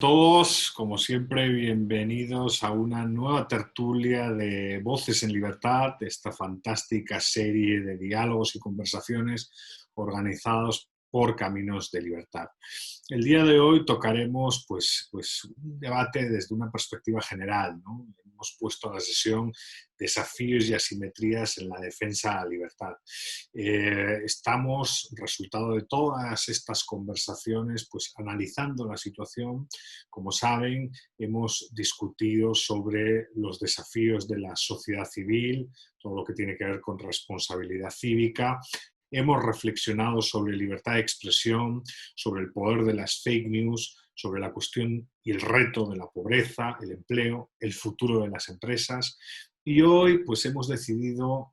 Todos, como siempre, bienvenidos a una nueva tertulia de Voces en Libertad, esta fantástica serie de diálogos y conversaciones organizados por Caminos de Libertad. El día de hoy tocaremos un debate desde una perspectiva general, ¿no? Hemos puesto a la sesión desafíos y asimetrías en la defensa a la libertad. Estamos, resultado de todas estas conversaciones, pues analizando la situación. Como saben, hemos discutido sobre los desafíos de la sociedad civil, todo lo que tiene que ver con responsabilidad cívica. Hemos reflexionado sobre libertad de expresión, sobre el poder de las fake news, sobre la cuestión y el reto de la pobreza, el empleo, el futuro de las empresas. Y hoy pues hemos decidido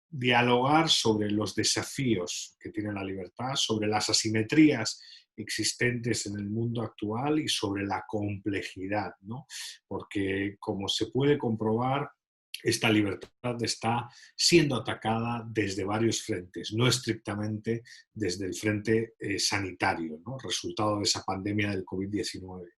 dialogar sobre los desafíos que tiene la libertad, sobre las asimetrías existentes en el mundo actual y sobre la complejidad, ¿no? Porque como se puede comprobar, esta libertad está siendo atacada desde varios frentes, no estrictamente desde el frente sanitario, ¿no? Resultado de esa pandemia del COVID-19.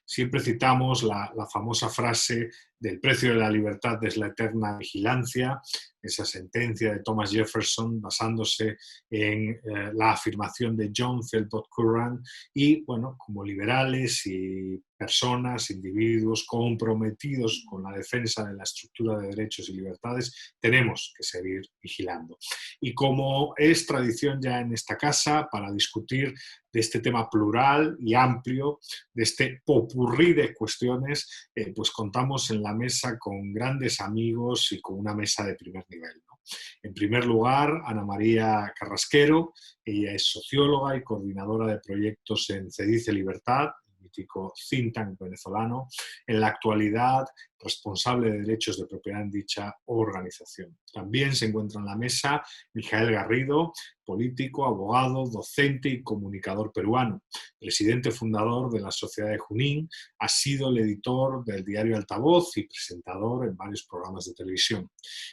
Siempre citamos la famosa frase del precio de la libertad es la eterna vigilancia, esa sentencia de Thomas Jefferson basándose en la afirmación de John Philpott Curran y, bueno, como liberales y personas, individuos comprometidos con la defensa de la estructura de derechos y libertades, tenemos que seguir vigilando. Y como es tradición ya en esta casa, para discutir de este tema plural y amplio, de este popurrí de cuestiones, pues contamos en la mesa con grandes amigos y con una mesa de primer nivel, ¿no? En primer lugar, Ana María Carrasquero. Ella es socióloga y coordinadora de proyectos en CEDICE Libertad, mítico think tank venezolano, en la actualidad responsable de derechos de propiedad en dicha organización. También se encuentra en la mesa Mijael Garrido, político, abogado, docente y comunicador peruano, presidente fundador de la Sociedad de Junín, ha sido el editor del diario Altavoz y presentador en varios programas de televisión.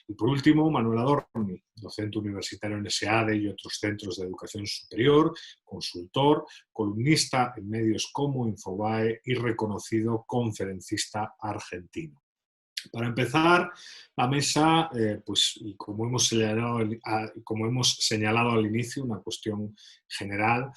Y por último, Manuel Adorni, docente universitario en SEADE y otros centros de educación superior, consultor, columnista en medios como Infobae y reconocido conferencista argentino. Para empezar, la mesa, pues, y como hemos señalado al inicio, una cuestión general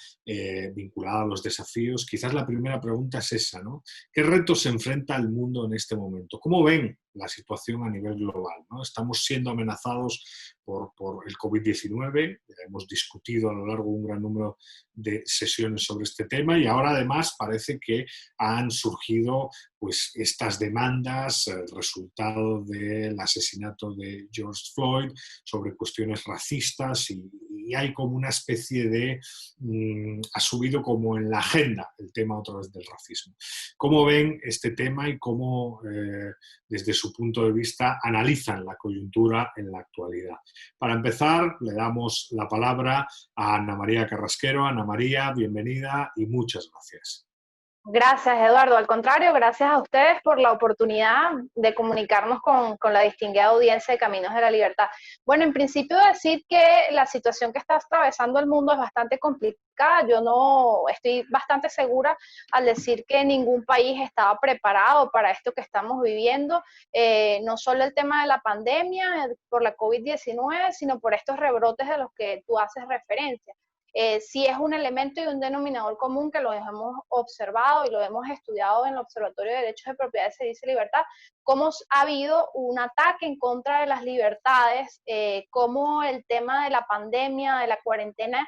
vinculada a los desafíos. Quizás la primera pregunta es esa, ¿no? ¿Qué retos se enfrenta el mundo en este momento? ¿Cómo ven la situación a nivel global, ¿no? Estamos siendo amenazados por el COVID-19, hemos discutido a lo largo de un gran número de sesiones sobre este tema y ahora además parece que han surgido pues estas demandas, el resultado del asesinato de George Floyd, sobre cuestiones racistas y hay como una especie de, ha subido como en la agenda el tema otra vez del racismo. ¿Cómo ven este tema y cómo desde su punto de vista analizan la coyuntura en la actualidad? Para empezar, le damos la palabra a Ana María Carrasquero. Ana María, bienvenida y muchas gracias. Gracias, Eduardo. Al contrario, gracias a ustedes por la oportunidad de comunicarnos con la distinguida audiencia de Caminos de la Libertad. Bueno, en principio decir que la situación que está atravesando el mundo es bastante complicada. Yo no estoy bastante segura al decir que ningún país estaba preparado para esto que estamos viviendo. No solo el tema de la pandemia por la COVID-19, sino por estos rebrotes de los que tú haces referencia. Sí es un elemento y un denominador común que lo hemos observado y lo hemos estudiado en el Observatorio de Derechos de Propiedad se dice libertad, cómo ha habido un ataque en contra de las libertades, cómo el tema de la pandemia, de la cuarentena,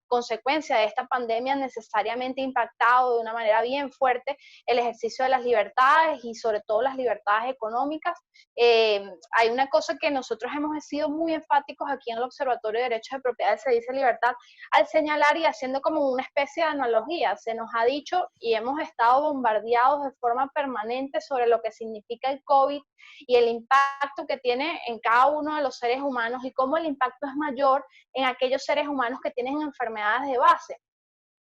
consecuencia de esta pandemia necesariamente impactado de una manera bien fuerte el ejercicio de las libertades y sobre todo las libertades económicas. Hay una cosa que nosotros hemos sido muy enfáticos aquí en el Observatorio de Derechos de Propiedad se dice libertad al señalar y haciendo como una especie de analogía. Se nos ha dicho y hemos estado bombardeados de forma permanente sobre lo que significa el COVID y el impacto que tiene en cada uno de los seres humanos y cómo el impacto es mayor en aquellos seres humanos que tienen enfermedades de base.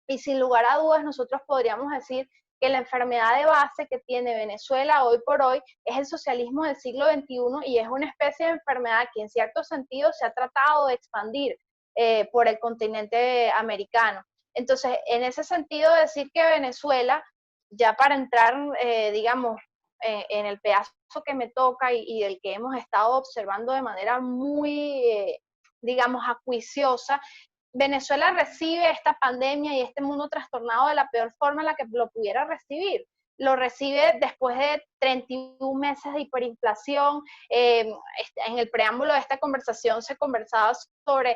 Y sin lugar a dudas nosotros podríamos decir que la enfermedad de base que tiene Venezuela hoy por hoy es el socialismo del siglo XXI y es una especie de enfermedad que en cierto sentido se ha tratado de expandir por el continente americano. Entonces, en ese sentido, decir que Venezuela, ya para entrar, digamos, en el pedazo que me toca y del que hemos estado observando de manera muy, digamos, acuiciosa, Venezuela recibe esta pandemia y este mundo trastornado de la peor forma en la que lo pudiera recibir. Lo recibe después de 31 meses de hiperinflación. En el preámbulo de esta conversación se conversaba sobre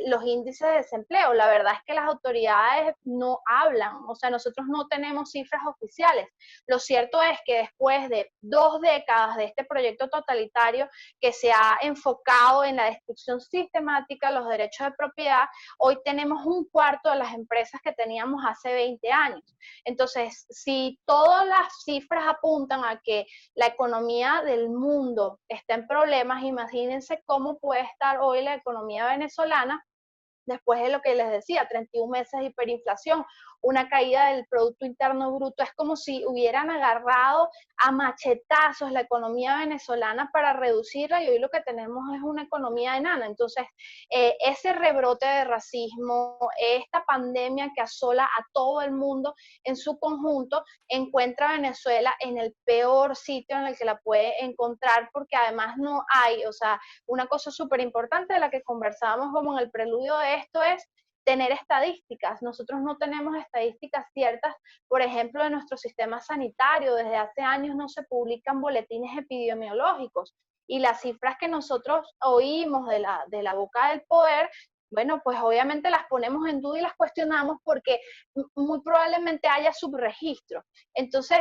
los índices de desempleo. La verdad es que las autoridades no hablan, o sea, nosotros no tenemos cifras oficiales. Lo cierto es que después de 2 décadas de este proyecto totalitario que se ha enfocado en la destrucción sistemática de los derechos de propiedad, hoy tenemos un cuarto de las empresas que teníamos hace 20 años. Entonces, si todas las cifras apuntan a que la economía del mundo está en problemas, imagínense cómo puede estar hoy la economía venezolana después de lo que les decía, 31 meses de hiperinflación, una caída del Producto Interno Bruto. Es como si hubieran agarrado a machetazos la economía venezolana para reducirla y hoy lo que tenemos es una economía enana. Entonces, ese rebrote de racismo, esta pandemia que asola a todo el mundo en su conjunto, encuentra a Venezuela en el peor sitio en el que la puede encontrar porque además no hay, o sea, una cosa súper importante de la que conversábamos como en el preludio de esto es tener estadísticas. Nosotros no tenemos estadísticas ciertas, por ejemplo, de nuestro sistema sanitario. Desde hace años no se publican boletines epidemiológicos y las cifras que nosotros oímos de la boca del poder, bueno, pues obviamente las ponemos en duda y las cuestionamos porque muy probablemente haya subregistro. Entonces,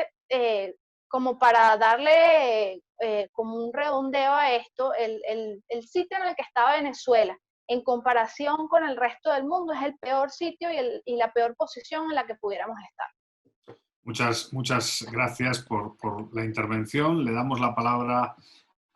como para darle como un redondeo a esto, el sitio en el que estaba Venezuela en comparación con el resto del mundo es el peor sitio y la peor posición en la que pudiéramos estar. Muchas gracias por la intervención. Le damos la palabra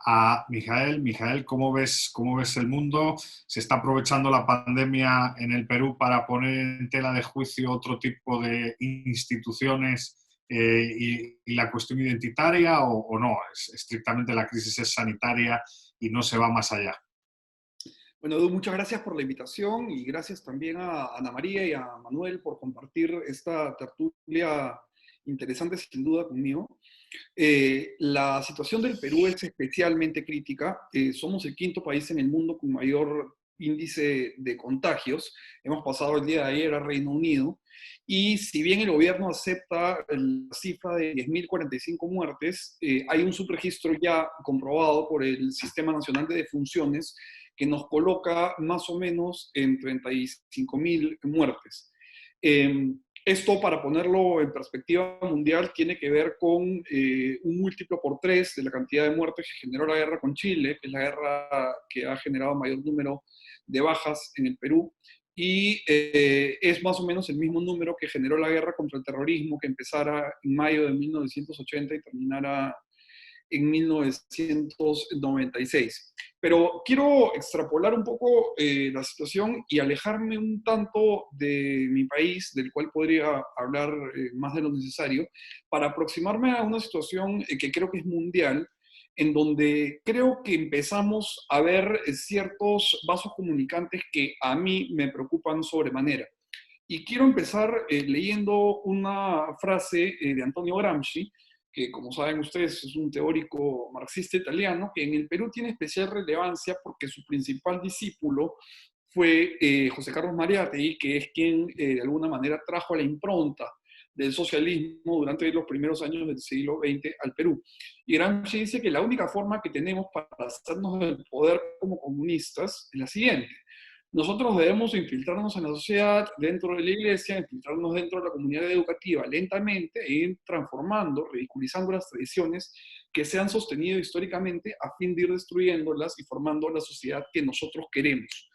a Mijael. Mijael, cómo ves el mundo? ¿Se está aprovechando la pandemia en el Perú para poner en tela de juicio otro tipo de instituciones y la cuestión identitaria o no? Estrictamente la crisis es sanitaria y no se va más allá. Bueno, Edu, muchas gracias por la invitación y gracias también a Ana María y a Manuel por compartir esta tertulia interesante sin duda conmigo. La situación del Perú es especialmente crítica. Somos el quinto país en el mundo con mayor índice de contagios. Hemos pasado el día de ayer al Reino Unido. Y si bien el gobierno acepta la cifra de 10.045 muertes, hay un subregistro ya comprobado por el Sistema Nacional de Defunciones que nos coloca más o menos en 35.000 muertes. Esto, para ponerlo en perspectiva mundial, tiene que ver con un múltiplo por 3 de la cantidad de muertes que generó la guerra con Chile, que es la guerra que ha generado mayor número de bajas en el Perú, y es más o menos el mismo número que generó la guerra contra el terrorismo, que empezara en mayo de 1980 y terminara en 1996. Pero quiero extrapolar un poco la situación y alejarme un tanto de mi país, del cual podría hablar más de lo necesario, para aproximarme a una situación que creo que es mundial, en donde creo que empezamos a ver ciertos vasos comunicantes que a mí me preocupan sobremanera. Y quiero empezar leyendo una frase de Antonio Gramsci, que como saben ustedes es un teórico marxista italiano, que en el Perú tiene especial relevancia porque su principal discípulo fue José Carlos Mariátegui, que es quien de alguna manera trajo la impronta del socialismo durante los primeros años del siglo XX al Perú. Y Gramsci dice que la única forma que tenemos para hacernos del poder como comunistas es la siguiente: nosotros debemos infiltrarnos en la sociedad, dentro de la iglesia, infiltrarnos dentro de la comunidad educativa, lentamente, e ir transformando, ridiculizando las tradiciones que se han sostenido históricamente a fin de ir destruyéndolas y formando la sociedad que nosotros queremos.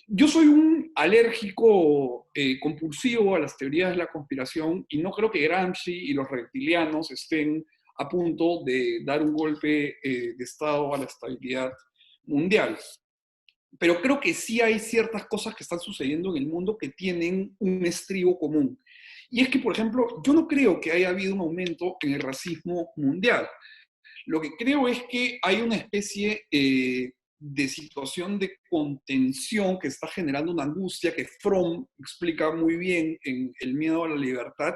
Yo soy un alérgico compulsivo a las teorías de la conspiración y no creo que Gramsci y los reptilianos estén a punto de dar un golpe de Estado a la estabilidad mundial. pero creo que sí hay ciertas cosas que están sucediendo en el mundo que tienen un estribo común. Y es que, por ejemplo, yo no creo que haya habido un aumento en el racismo mundial. Lo que creo es que hay una especie de situación de contención que está generando una angustia que Fromm explica muy bien en El miedo a la libertad.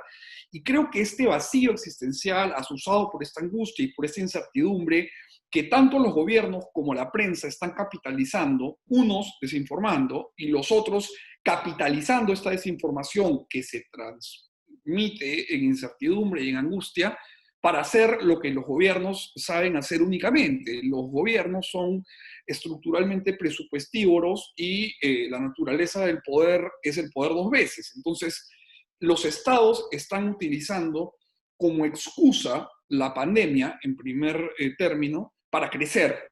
Y creo que este vacío existencial, asusado por esta angustia y por esta incertidumbre, que tanto los gobiernos como la prensa están capitalizando, unos desinformando y los otros capitalizando esta desinformación que se transmite en incertidumbre y en angustia, para hacer lo que los gobiernos saben hacer únicamente. Los gobiernos son estructuralmente presupuestívoros y la naturaleza del poder es el poder dos veces. Entonces, los estados están utilizando como excusa la pandemia, en primer término, para crecer.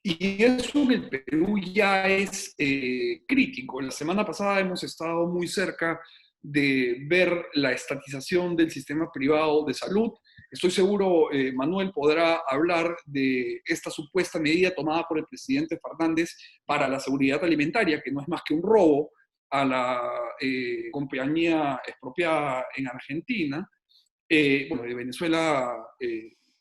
Y eso en el Perú ya es crítico. La semana pasada hemos estado muy cerca de ver la estatización del sistema privado de salud. Estoy seguro, Manuel podrá hablar de esta supuesta medida tomada por el presidente Fernández para la seguridad alimentaria, que no es más que un robo a la compañía expropiada en Argentina. Bueno, de Venezuela,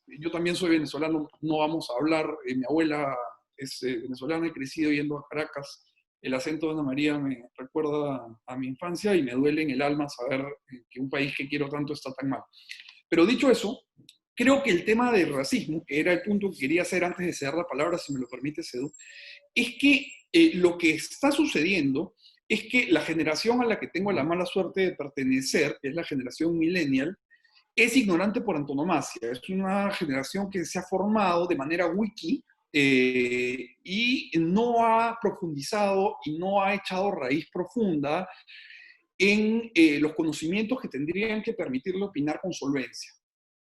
yo también soy venezolano, no vamos a hablar, mi abuela es venezolana, he crecido yendo a Caracas. El acento de Ana María me recuerda a mi infancia y me duele en el alma saber que un país que quiero tanto está tan mal. Pero dicho eso, creo que el tema del racismo, que era el punto que quería hacer antes de ceder la palabra, si me lo permite, Edu, es que lo que está sucediendo es que la generación a la que tengo la mala suerte de pertenecer, que es la generación millennial, es ignorante por antonomasia. Es una generación que se ha formado de manera wiki y no ha profundizado y no ha echado raíz profunda en los conocimientos que tendrían que permitirle opinar con solvencia.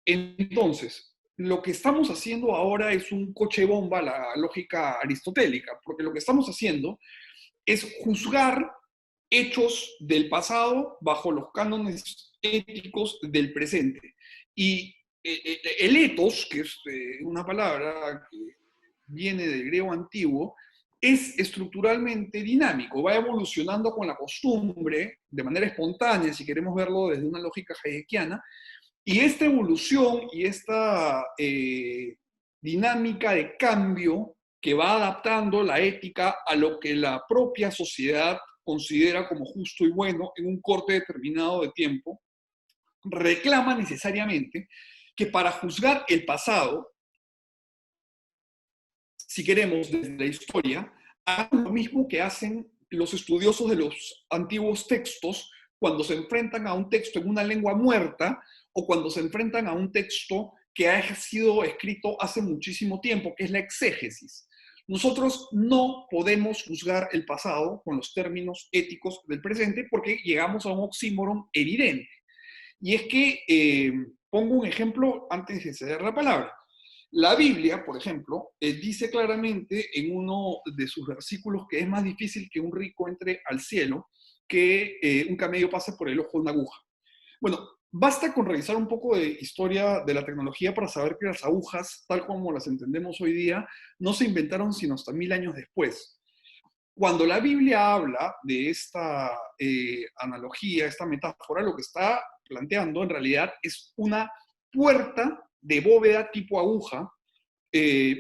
Entonces, lo que estamos haciendo ahora es un coche bomba a la lógica aristotélica, porque lo que estamos haciendo es juzgar hechos del pasado bajo los cánones éticos del presente. Y el ethos, que es una palabra que viene del griego antiguo, es estructuralmente dinámico, va evolucionando con la costumbre, de manera espontánea, si queremos verlo desde una lógica hayekiana, y esta evolución y esta dinámica de cambio que va adaptando la ética a lo que la propia sociedad considera como justo y bueno en un corte determinado de tiempo, reclama necesariamente que para juzgar el pasado, si queremos, desde la historia, hagan lo mismo que hacen los estudiosos de los antiguos textos cuando se enfrentan a un texto en una lengua muerta o cuando se enfrentan a un texto que ha sido escrito hace muchísimo tiempo, que es la exégesis. Nosotros no podemos juzgar el pasado con los términos éticos del presente porque llegamos a un oxímoron evidente. Y es que, pongo un ejemplo antes de ceder la palabra. La Biblia, por ejemplo, dice claramente en uno de sus versículos que es más difícil que un rico entre al cielo que un camello pase por el ojo de una aguja. Bueno, basta con revisar un poco de historia de la tecnología para saber que las agujas, tal como las entendemos hoy día, no se inventaron sino hasta 1000 años después. Cuando la Biblia habla de esta analogía, esta metáfora, lo que está planteando en realidad es una puerta de bóveda tipo aguja,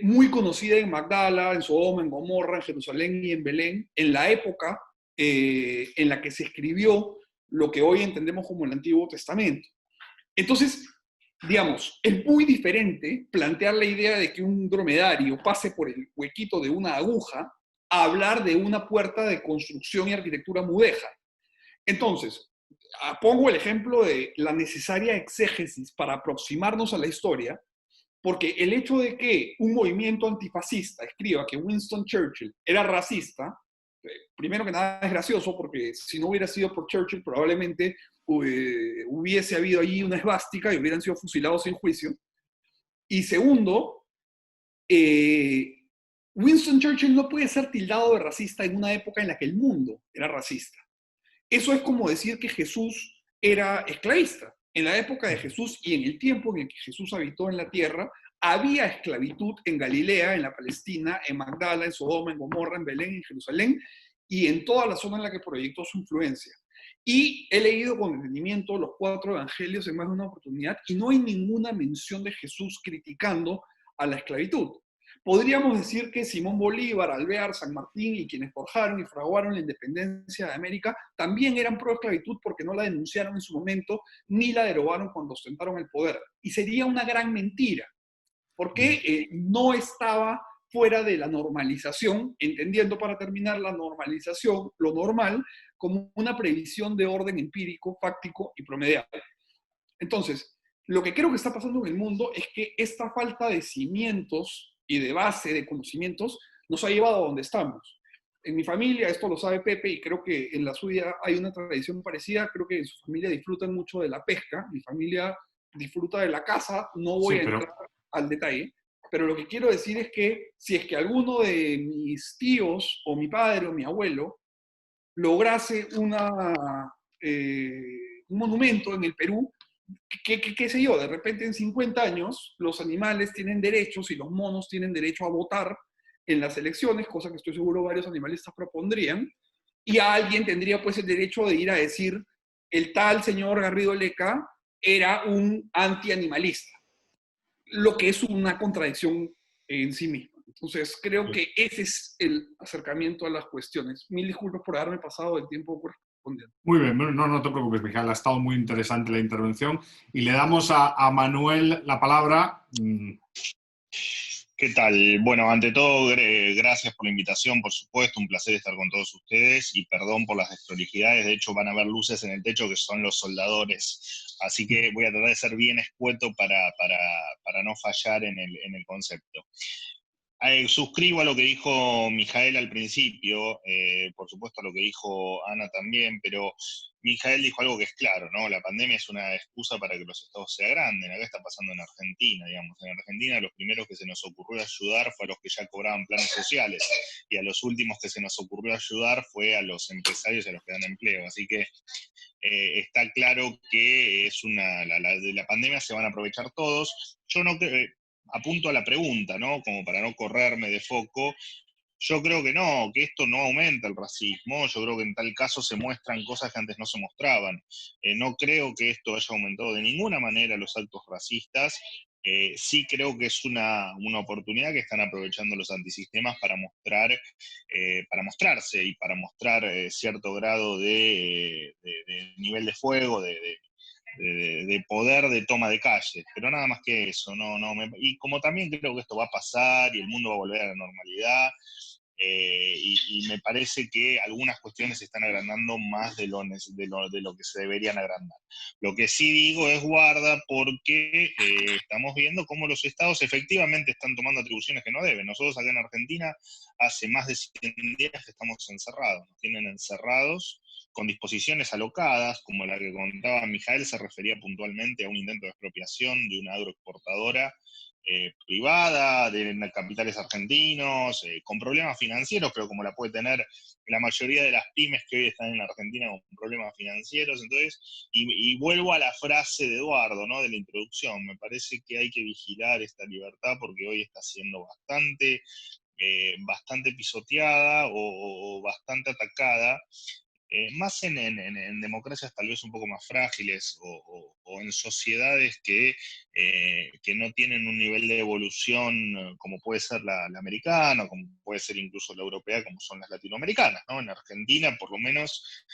muy conocida en Magdala, en Sodoma, en Gomorra, en Jerusalén y en Belén, en la época en la que se escribió lo que hoy entendemos como el Antiguo Testamento. Entonces, digamos, es muy diferente plantear la idea de que un dromedario pase por el huequito de una aguja a hablar de una puerta de construcción y arquitectura mudéjar. Entonces, pongo el ejemplo de la necesaria exégesis para aproximarnos a la historia, porque el hecho de que un movimiento antifascista escriba que Winston Churchill era racista, primero que nada es gracioso, porque si no hubiera sido por Churchill, probablemente hubiese habido allí una esvástica y hubieran sido fusilados sin juicio. Y segundo, Winston Churchill no puede ser tildado de racista en una época en la que el mundo era racista. Eso es como decir que Jesús era esclavista. En la época de Jesús y en el tiempo en el que Jesús habitó en la tierra, había esclavitud en Galilea, en la Palestina, en Magdala, en Sodoma, en Gomorra, en Belén, en Jerusalén y en toda la zona en la que proyectó su influencia. Y he leído con detenimiento los 4 evangelios en más de una oportunidad y no hay ninguna mención de Jesús criticando a la esclavitud. Podríamos decir que Simón Bolívar, Alvear, San Martín y quienes forjaron y fraguaron la independencia de América también eran pro esclavitud porque no la denunciaron en su momento ni la derogaron cuando ostentaron el poder. Y sería una gran mentira, porque no estaba fuera de la normalización, entendiendo para terminar la normalización, lo normal, como una previsión de orden empírico, fáctico y promediable. Entonces, lo que creo que está pasando en el mundo es que esta falta de cimientos y de base de conocimientos nos ha llevado a donde estamos. En mi familia, esto lo sabe Pepe, y creo que en la suya hay una tradición parecida, creo que en su familia disfrutan mucho de la pesca, mi familia disfruta de la caza, no voy a entrar al detalle, pero lo que quiero decir es que si es que alguno de mis tíos, o mi padre, o mi abuelo, lograse un monumento en el Perú, qué sé yo, de repente en 50 años los animales tienen derechos y los monos tienen derecho a votar en las elecciones, cosa que estoy seguro varios animalistas propondrían, y a alguien tendría pues el derecho de ir a decir, el tal señor Garrido Leca era un antianimalista, lo que es una contradicción en sí misma. Entonces, creo que ese es el acercamiento a las cuestiones. Mil disculpas por haberme pasado el tiempo correspondiente. Muy bien, no te preocupes, Mijael, ha estado muy interesante la intervención y le damos a Manuel la palabra. ¿Qué tal? Bueno, ante todo, gracias por la invitación, por supuesto, un placer estar con todos ustedes y perdón por las desprolijidades, de hecho van a haber luces en el techo que son los soldadores, así que voy a tratar de ser bien escueto para no fallar en el concepto. Suscribo a lo que dijo Mijael al principio, por supuesto a lo que dijo Ana también, pero Mijael dijo algo que es claro, ¿no? La pandemia es una excusa para que los estados se agranden. Acá está pasando en Argentina, digamos. En Argentina los primeros que se nos ocurrió ayudar fue a los que ya cobraban planes sociales, y a los últimos que se nos ocurrió ayudar fue a los empresarios y a los que dan empleo. Así que está claro que de la pandemia se van a aprovechar todos. Yo no creo, apunto a la pregunta, ¿no? Como para no correrme de foco. Yo creo que no, que esto no aumenta el racismo. Yo creo que en tal caso se muestran cosas que antes no se mostraban. No creo que esto haya aumentado de ninguna manera los actos racistas. Sí creo que es una oportunidad que están aprovechando los antisistemas para mostrarse y para mostrar cierto grado de nivel de fuego, de poder de toma de calle, pero nada más que eso. Y como también creo que esto va a pasar y el mundo va a volver a la normalidad, y me parece que algunas cuestiones se están agrandando más de lo que se deberían agrandar. Lo que sí digo es guarda, porque estamos viendo cómo los estados efectivamente están tomando atribuciones que no deben. Nosotros acá en Argentina hace más de 100 días que estamos encerrados, nos tienen encerrados con disposiciones alocadas, como la que contaba Mijael, se refería puntualmente a un intento de expropiación de una agroexportadora privada, de capitales argentinos, con problemas financieros, pero como la puede tener la mayoría de las pymes que hoy están en la Argentina con problemas financieros. Entonces, y vuelvo a la frase de Eduardo, ¿no? De la introducción, me parece que hay que vigilar esta libertad porque hoy está siendo bastante pisoteada o bastante atacada. Más en democracias tal vez un poco más frágiles o en sociedades que no tienen un nivel de evolución como puede ser la americana, como puede ser incluso la europea, como son las latinoamericanas, ¿no? En Argentina, por lo menos,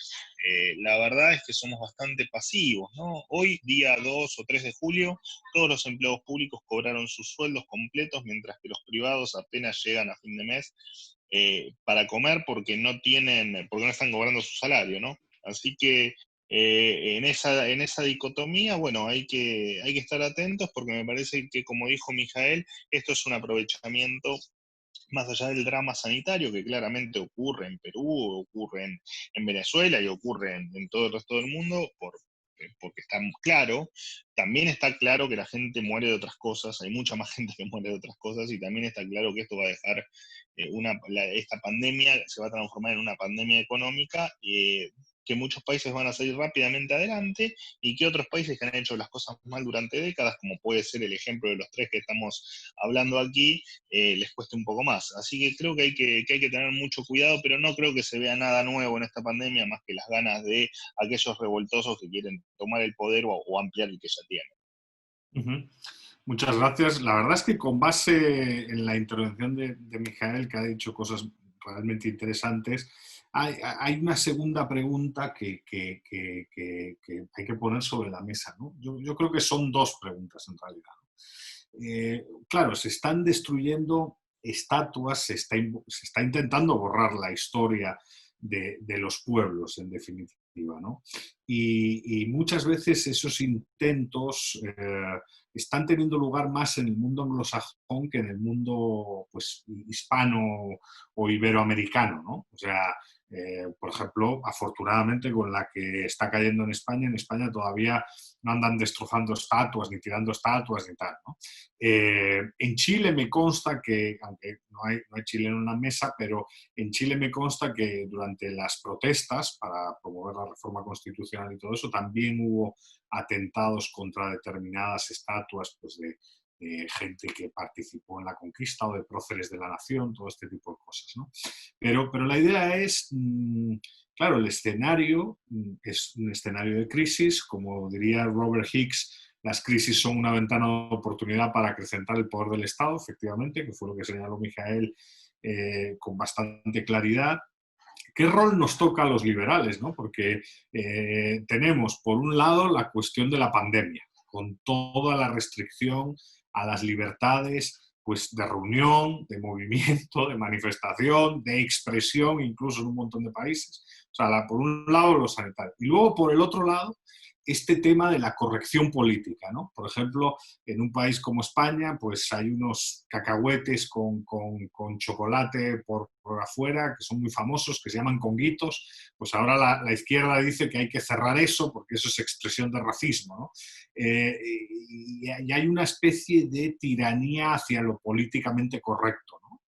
la verdad es que somos bastante pasivos, ¿no? Hoy, día 2 o 3 de julio, todos los empleados públicos cobraron sus sueldos completos, mientras que los privados apenas llegan a fin de mes para comer porque no están cobrando su salario, ¿no? Así que en esa dicotomía, bueno, hay que estar atentos, porque me parece que, como dijo Mijael, esto es un aprovechamiento más allá del drama sanitario que claramente ocurre en Perú, ocurre en Venezuela y ocurre en todo el resto del mundo, porque está claro, también está claro que la gente muere de otras cosas, hay mucha más gente que muere de otras cosas, y también está claro que esto va a dejar, esta pandemia se va a transformar en una pandemia económica, que muchos países van a salir rápidamente adelante y que otros países que han hecho las cosas mal durante décadas, como puede ser el ejemplo de los tres que estamos hablando aquí, les cueste un poco más. Así que creo que hay que tener mucho cuidado, pero no creo que se vea nada nuevo en esta pandemia, más que las ganas de aquellos revoltosos que quieren tomar el poder o ampliar el que ya tienen. Muchas gracias. La verdad es que con base en la intervención de Mijael, que ha dicho cosas realmente interesantes, hay una segunda pregunta que hay que poner sobre la mesa, ¿no? Yo creo que son dos preguntas en realidad. Claro, se están destruyendo estatuas, se está intentando borrar la historia de los pueblos, en definitiva, ¿no? Y muchas veces esos intentos están teniendo lugar más en el mundo anglosajón que en el mundo, pues, hispano o iberoamericano, ¿no? O sea, por ejemplo, afortunadamente con la que está cayendo en España todavía no andan destrozando estatuas, ni tirando estatuas, ni tal, ¿no? En Chile me consta que, aunque no hay chileno en la mesa, pero en Chile me consta que durante las protestas para promover la reforma constitucional y todo eso, también hubo atentados contra determinadas estatuas, pues, de gente que participó en la conquista o de próceres de la nación, todo este tipo de cosas, ¿no? Pero la idea es, claro, el escenario es un escenario de crisis, como diría Robert Hicks, las crisis son una ventana de oportunidad para acrecentar el poder del Estado, efectivamente, que fue lo que señaló Mijael con bastante claridad. ¿Qué rol nos toca a los liberales, ¿no? Porque tenemos, por un lado, la cuestión de la pandemia, con toda la restricción a las libertades, pues, de reunión, de movimiento, de manifestación, de expresión, incluso en un montón de países. O sea, por un lado, los sanitarios. Y luego, por el otro lado, este tema de la corrección política, ¿no? Por ejemplo, en un país como España, pues hay unos cacahuetes con chocolate por afuera, que son muy famosos, que se llaman conguitos. Pues ahora la izquierda dice que hay que cerrar eso porque eso es expresión de racismo, ¿no? Y hay una especie de tiranía hacia lo políticamente correcto, ¿no?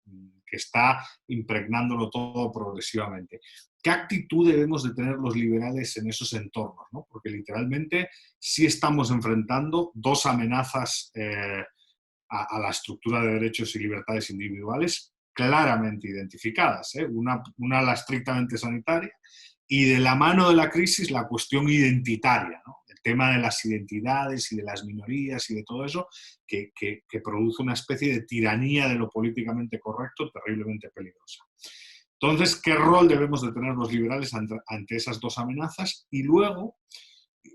Que está impregnándolo todo progresivamente. ¿Qué actitud debemos de tener los liberales en esos entornos, ¿no? Porque literalmente sí estamos enfrentando dos amenazas a la estructura de derechos y libertades individuales claramente identificadas, ¿eh? Una la estrictamente sanitaria y, de la mano de la crisis, la cuestión identitaria, ¿no? El tema de las identidades y de las minorías y de todo eso que produce una especie de tiranía de lo políticamente correcto terriblemente peligrosa. Entonces, ¿qué rol debemos de tener los liberales ante esas dos amenazas? Y luego,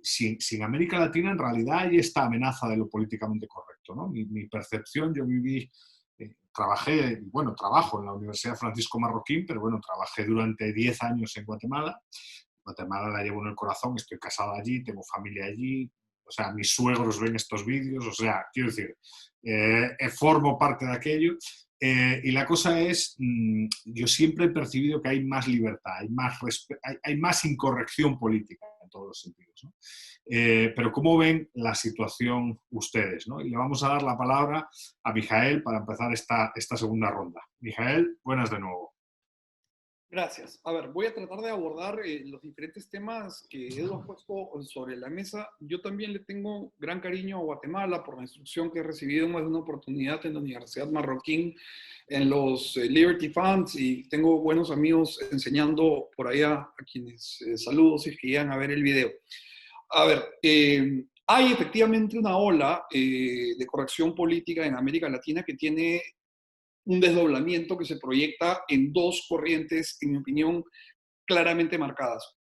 sin América Latina, en realidad hay esta amenaza de lo políticamente correcto, ¿no? Mi percepción, yo trabajo en la Universidad Francisco Marroquín, pero bueno, trabajé durante 10 años en Guatemala. Guatemala la llevo en el corazón, estoy casado allí, tengo familia allí, o sea, mis suegros ven estos vídeos, o sea, quiero decir, formo parte de aquello. Y la cosa es, yo siempre he percibido que hay más libertad, hay más incorrección política en todos los sentidos, ¿no? Pero ¿cómo ven la situación ustedes, ¿no? Y le vamos a dar la palabra a Mijael para empezar esta segunda ronda. Mijael, buenas de nuevo. Gracias. A ver, voy a tratar de abordar los diferentes temas que Edu ha puesto sobre la mesa. Yo también le tengo gran cariño a Guatemala por la instrucción que he recibido en más de una oportunidad en la Universidad Marroquín, en los Liberty Funds, y tengo buenos amigos enseñando por allá, a quienes saludo si es que llegan a ver el video. A ver, hay efectivamente una ola de corrección política en América Latina que tiene un desdoblamiento que se proyecta en dos corrientes, en mi opinión, claramente marcadas.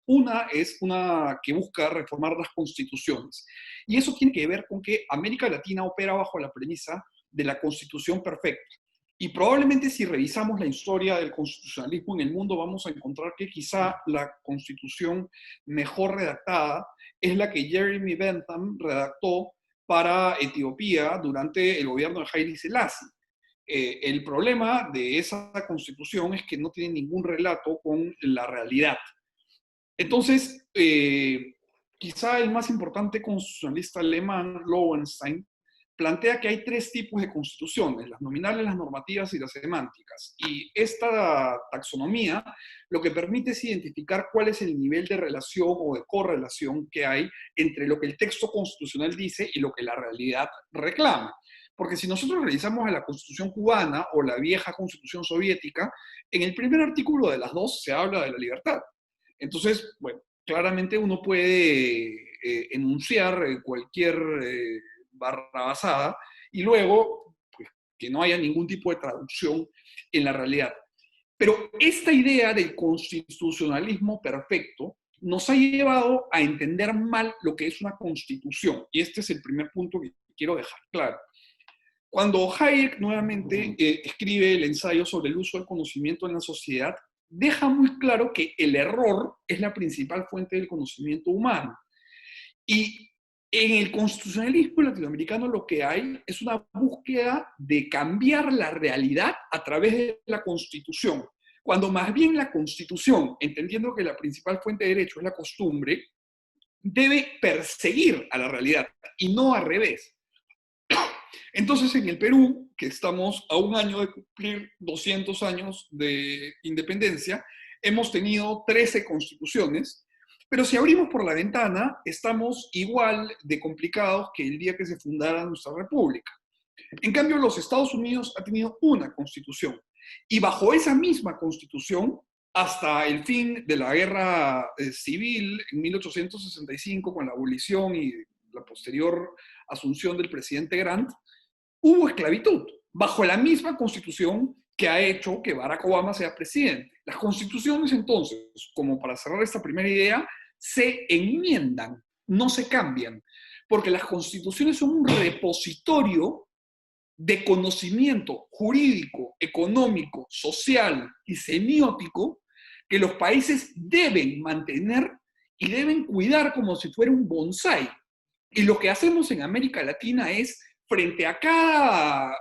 Una es una que busca reformar las constituciones. Y eso tiene que ver con que América Latina opera bajo la premisa de la constitución perfecta. Y probablemente, si revisamos la historia del constitucionalismo en el mundo, vamos a encontrar que quizá la constitución mejor redactada es la que Jeremy Bentham redactó para Etiopía durante el gobierno de Haile Selassie. El problema de esa constitución es que no tiene ningún relato con la realidad. Entonces, quizá el más importante constitucionalista alemán, Lowenstein, plantea que hay tres tipos de constituciones, las nominales, las normativas y las semánticas. Y esta taxonomía lo que permite es identificar cuál es el nivel de relación o de correlación que hay entre lo que el texto constitucional dice y lo que la realidad reclama. Porque si nosotros revisamos a la Constitución cubana o la vieja Constitución soviética, en el primer artículo de las dos se habla de la libertad. Entonces, bueno, claramente uno puede enunciar cualquier barrabasada y luego pues, que no haya ningún tipo de traducción en la realidad. Pero esta idea del constitucionalismo perfecto nos ha llevado a entender mal lo que es una constitución. Y este es el primer punto que quiero dejar claro. Cuando Hayek nuevamente escribe el ensayo sobre el uso del conocimiento en la sociedad, deja muy claro que el error es la principal fuente del conocimiento humano. Y en el constitucionalismo latinoamericano lo que hay es una búsqueda de cambiar la realidad a través de la Constitución, cuando más bien la Constitución, entendiendo que la principal fuente de derecho es la costumbre, debe perseguir a la realidad y no al revés. Entonces, en el Perú, que estamos a un año de cumplir 200 años de independencia, hemos tenido 13 constituciones, pero si abrimos por la ventana, estamos igual de complicados que el día que se fundara nuestra república. En cambio, los Estados Unidos ha tenido una constitución, y bajo esa misma constitución, hasta el fin de la guerra civil en 1865, con la abolición y la posterior asunción del presidente Grant, hubo esclavitud, bajo la misma constitución que ha hecho que Barack Obama sea presidente. Las constituciones, entonces, como para cerrar esta primera idea, se enmiendan, no se cambian, porque las constituciones son un repositorio de conocimiento jurídico, económico, social y semiótico que los países deben mantener y deben cuidar como si fuera un bonsái. Y lo que hacemos en América Latina es, frente a cada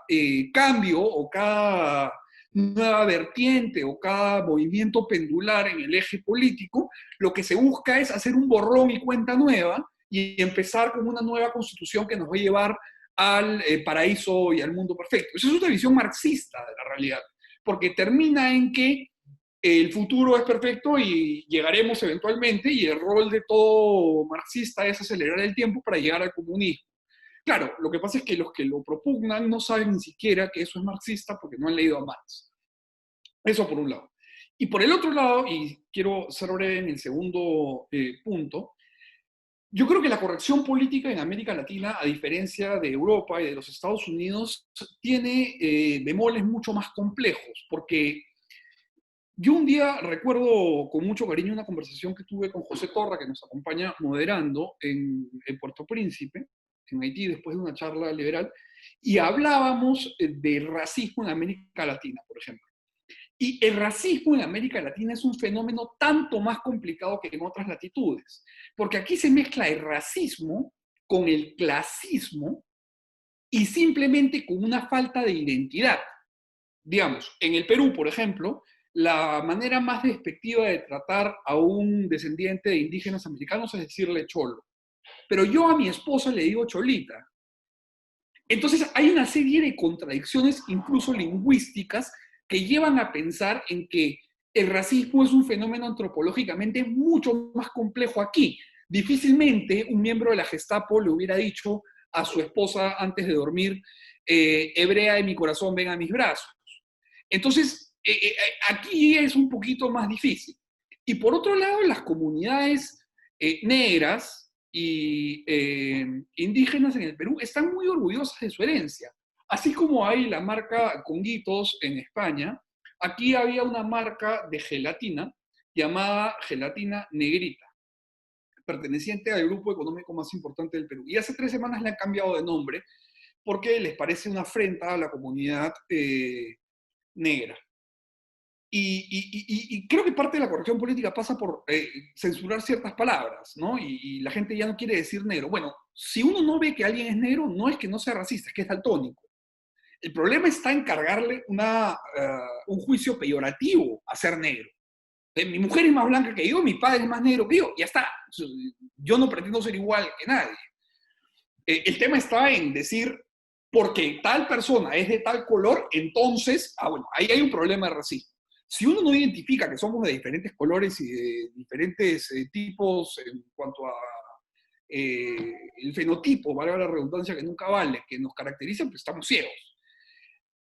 cambio o cada nueva vertiente o cada movimiento pendular en el eje político, lo que se busca es hacer un borrón y cuenta nueva y empezar con una nueva constitución que nos va a llevar al paraíso y al mundo perfecto. Esa es una visión marxista de la realidad, porque termina en que el futuro es perfecto y llegaremos eventualmente, y el rol de todo marxista es acelerar el tiempo para llegar al comunismo. Claro, lo que pasa es que los que lo propugnan no saben ni siquiera que eso es marxista porque no han leído a Marx. Eso por un lado. Y por el otro lado, y quiero ser breve en el segundo punto, yo creo que la corrección política en América Latina, a diferencia de Europa y de los Estados Unidos, tiene bemoles mucho más complejos, porque yo un día recuerdo con mucho cariño una conversación que tuve con José Torra, que nos acompaña moderando en Puerto Príncipe, en Haití, después de una charla liberal, y hablábamos de racismo en América Latina, por ejemplo. Y el racismo en América Latina es un fenómeno tanto más complicado que en otras latitudes, porque aquí se mezcla el racismo con el clasismo y simplemente con una falta de identidad. Digamos, en el Perú, por ejemplo, la manera más despectiva de tratar a un descendiente de indígenas americanos es decirle cholo. Pero yo a mi esposa le digo cholita. Entonces hay una serie de contradicciones, incluso lingüísticas, que llevan a pensar en que el racismo es un fenómeno antropológicamente mucho más complejo aquí. Difícilmente un miembro de la Gestapo le hubiera dicho a su esposa antes de dormir, hebrea de mi corazón, ven a mis brazos. Entonces, aquí es un poquito más difícil. Y por otro lado, las comunidades negras y indígenas en el Perú están muy orgullosas de su herencia. Así como hay la marca Conguitos en España, aquí había una marca de gelatina llamada Gelatina Negrita, perteneciente al grupo económico más importante del Perú. Y hace 3 semanas le han cambiado de nombre porque les parece una afrenta a la comunidad negra. Y creo que parte de la corrección política pasa por censurar ciertas palabras, ¿no? Y la gente ya no quiere decir negro. Bueno, si uno no ve que alguien es negro, no es que no sea racista, es que es daltónico. El problema está en cargarle un juicio peyorativo a ser negro. Mi mujer es más blanca que yo, mi padre es más negro que yo, ya está. Yo no pretendo ser igual que nadie. El tema está en decir, porque tal persona es de tal color, entonces, bueno, ahí hay un problema de racismo. Si uno no identifica que somos de diferentes colores y de diferentes tipos en cuanto a el fenotipo, valga la redundancia que nunca vale, que nos caracteriza, pues estamos ciegos.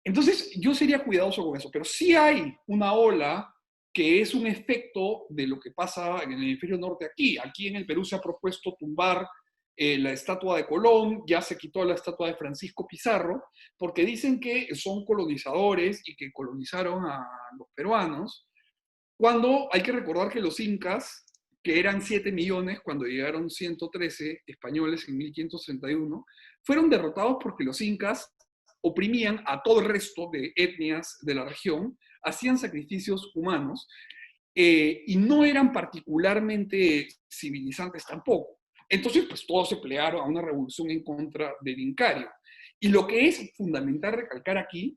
Entonces, yo sería cuidadoso con eso, pero sí hay una ola que es un efecto de lo que pasa en el hemisferio norte aquí. Aquí en el Perú se ha propuesto tumbar la estatua de Colón, ya se quitó la estatua de Francisco Pizarro, porque dicen que son colonizadores y que colonizaron a los peruanos, cuando hay que recordar que los incas, que eran 7 millones cuando llegaron 113 españoles en 1561, fueron derrotados porque los incas oprimían a todo el resto de etnias de la región, hacían sacrificios humanos y no eran particularmente civilizantes tampoco. Entonces, pues todos se plegaron a una revolución en contra del incario. Y lo que es fundamental recalcar aquí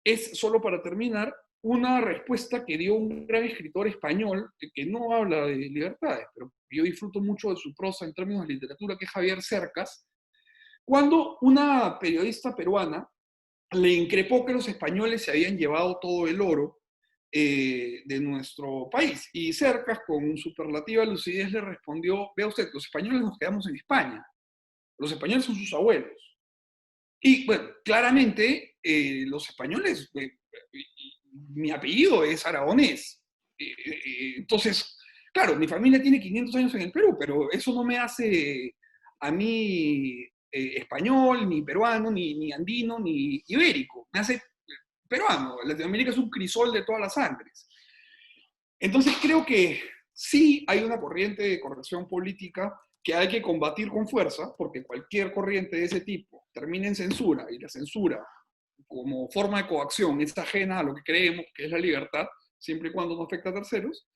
es, solo para terminar, una respuesta que dio un gran escritor español que no habla de libertades, pero yo disfruto mucho de su prosa en términos de literatura, que es Javier Cercas, cuando una periodista peruana le increpó que los españoles se habían llevado todo el oro de nuestro país. Y Cercas, con superlativa lucidez, le respondió: vea usted, los españoles nos quedamos en España, los españoles son sus abuelos. Y bueno, claramente los españoles, mi apellido es aragonés. Entonces, claro, mi familia tiene 500 años en el Perú, pero eso no me hace a mí español, ni peruano, ni andino, ni ibérico. Me hace peruano. Latinoamérica es un crisol de todas las sangres. Entonces creo que sí hay una corriente de corrección política que hay que combatir con fuerza, porque cualquier corriente de ese tipo termina en censura, y la censura como forma de coacción es ajena a lo que creemos que es la libertad, siempre y cuando no afecta a terceros,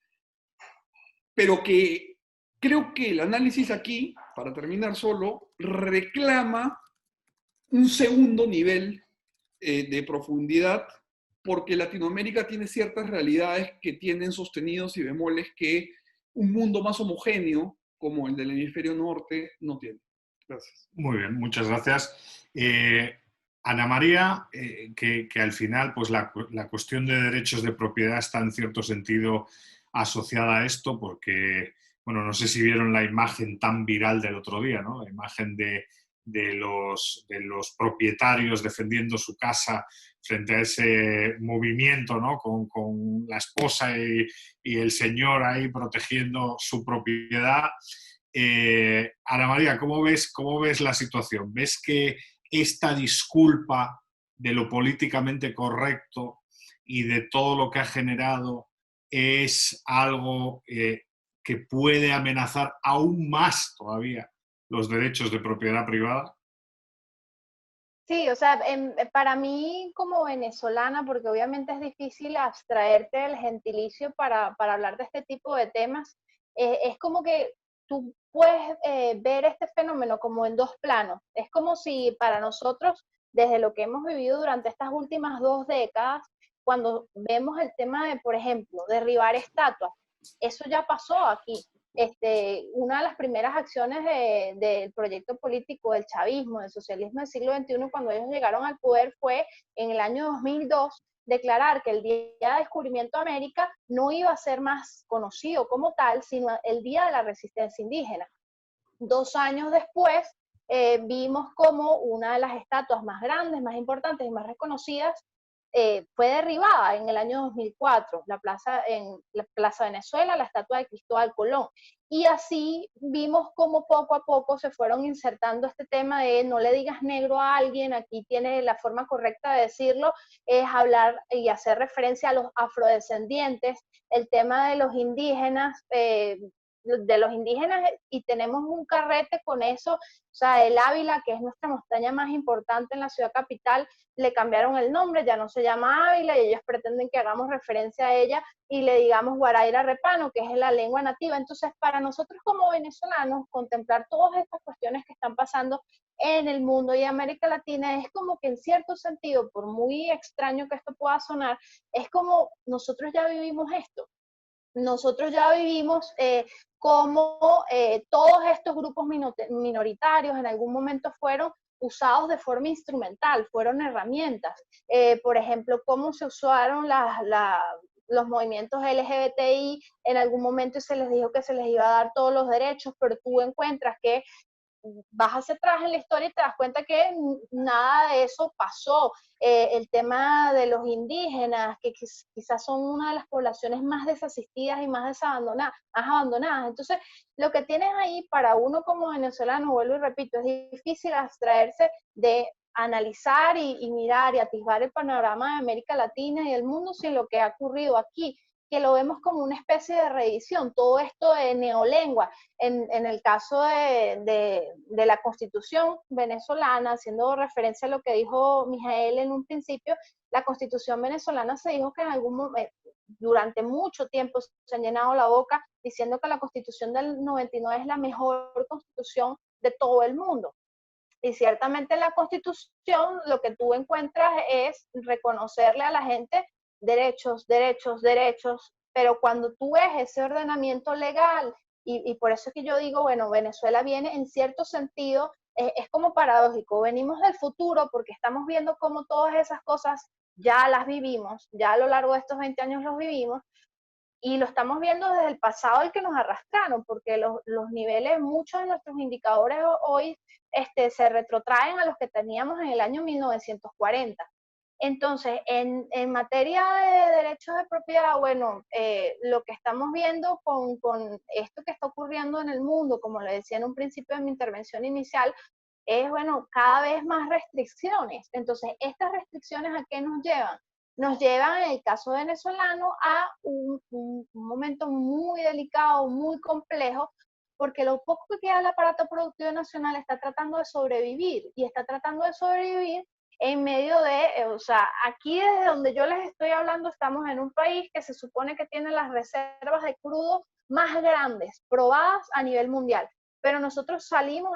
pero que creo que el análisis aquí, para terminar solo, reclama un segundo nivel de profundidad, porque Latinoamérica tiene ciertas realidades que tienen sostenidos y bemoles que un mundo más homogéneo, como el del hemisferio norte, no tiene. Gracias. Muy bien, muchas gracias. Ana María, que al final pues la cuestión de derechos de propiedad está en cierto sentido asociada a esto, porque, bueno, no sé si vieron la imagen tan viral del otro día, ¿no? La imagen de los propietarios defendiendo su casa frente a ese movimiento, ¿no? Con la esposa y el señor ahí protegiendo su propiedad. Ana María, ¿cómo ves la situación? ¿Ves que esta disculpa de lo políticamente correcto y de todo lo que ha generado es algo que puede amenazar aún más todavía los derechos de propiedad privada? Sí, o sea, para mí como venezolana, porque obviamente es difícil abstraerte del gentilicio para hablar de este tipo de temas, es como que tú puedes ver este fenómeno como en dos planos. Es como si para nosotros, desde lo que hemos vivido durante estas últimas 2 décadas, cuando vemos el tema de, por ejemplo, derribar estatuas, eso ya pasó aquí. Una de las primeras acciones del proyecto político del chavismo, del socialismo del siglo XXI, cuando ellos llegaron al poder, fue en el año 2002 declarar que el Día de Descubrimiento de América no iba a ser más conocido como tal, sino el Día de la Resistencia Indígena. 2 años después, vimos como una de las estatuas más grandes, más importantes y más reconocidas fue derribada en el año 2004, en la Plaza Venezuela, la estatua de Cristóbal Colón. Y así vimos cómo poco a poco se fueron insertando este tema de no le digas negro a alguien, aquí tiene la forma correcta de decirlo, es hablar y hacer referencia a los afrodescendientes, el tema de los indígenas, y tenemos un carrete con eso, o sea, el Ávila, que es nuestra montaña más importante en la ciudad capital, le cambiaron el nombre, ya no se llama Ávila y ellos pretenden que hagamos referencia a ella y le digamos Guaraíra Repano, que es la lengua nativa. Entonces, para nosotros como venezolanos, contemplar todas estas cuestiones que están pasando en el mundo y América Latina es como que en cierto sentido, por muy extraño que esto pueda sonar, es como nosotros ya vivimos esto. Nosotros ya vivimos cómo todos estos grupos minoritarios en algún momento fueron usados de forma instrumental, fueron herramientas. Por ejemplo, cómo se usaron los movimientos LGBTI en algún momento y se les dijo que se les iba a dar todos los derechos, pero tú encuentras que vas hacia atrás en la historia y te das cuenta que nada de eso pasó. El tema de los indígenas, que quizás son una de las poblaciones más desasistidas y más abandonadas. Entonces, lo que tienes ahí para uno como venezolano, vuelvo y repito, es difícil abstraerse de analizar y mirar y atisbar el panorama de América Latina y del mundo sin lo que ha ocurrido aquí, que lo vemos como una especie de reedición, todo esto de neolengua. En el caso de la Constitución venezolana, haciendo referencia a lo que dijo Mijael en un principio, la Constitución venezolana se dijo que en algún momento, durante mucho tiempo se han llenado la boca diciendo que la Constitución del 99 es la mejor constitución de todo el mundo. Y ciertamente en la Constitución lo que tú encuentras es reconocerle a la gente derechos, derechos, derechos, pero cuando tú ves ese ordenamiento legal, y por eso es que yo digo, bueno, Venezuela viene en cierto sentido, es como paradójico, venimos del futuro porque estamos viendo cómo todas esas cosas ya las vivimos, ya a lo largo de estos 20 años los vivimos, y lo estamos viendo desde el pasado al que nos arrastraron, porque los niveles, muchos de nuestros indicadores hoy se retrotraen a los que teníamos en el año 1940. Entonces, en materia de derechos de propiedad, bueno, lo que estamos viendo con esto que está ocurriendo en el mundo, como le decía en un principio de mi intervención inicial, es, bueno, cada vez más restricciones. Entonces, ¿estas restricciones a qué nos llevan? Nos llevan, en el caso venezolano, a un momento muy delicado, muy complejo, porque lo poco que queda del aparato productivo nacional está tratando de sobrevivir, y está tratando de sobrevivir en medio de, o sea, aquí desde donde yo les estoy hablando, estamos en un país que se supone que tiene las reservas de crudo más grandes, probadas a nivel mundial, pero nosotros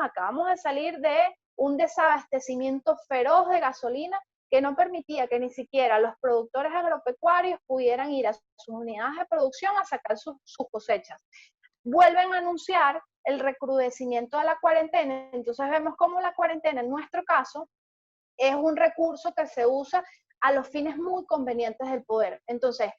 acabamos de salir de un desabastecimiento feroz de gasolina que no permitía que ni siquiera los productores agropecuarios pudieran ir a sus unidades de producción a sacar sus cosechas. Vuelven a anunciar el recrudecimiento de la cuarentena, entonces vemos cómo la cuarentena, en nuestro caso, es un recurso que se usa a los fines muy convenientes del poder. Entonces,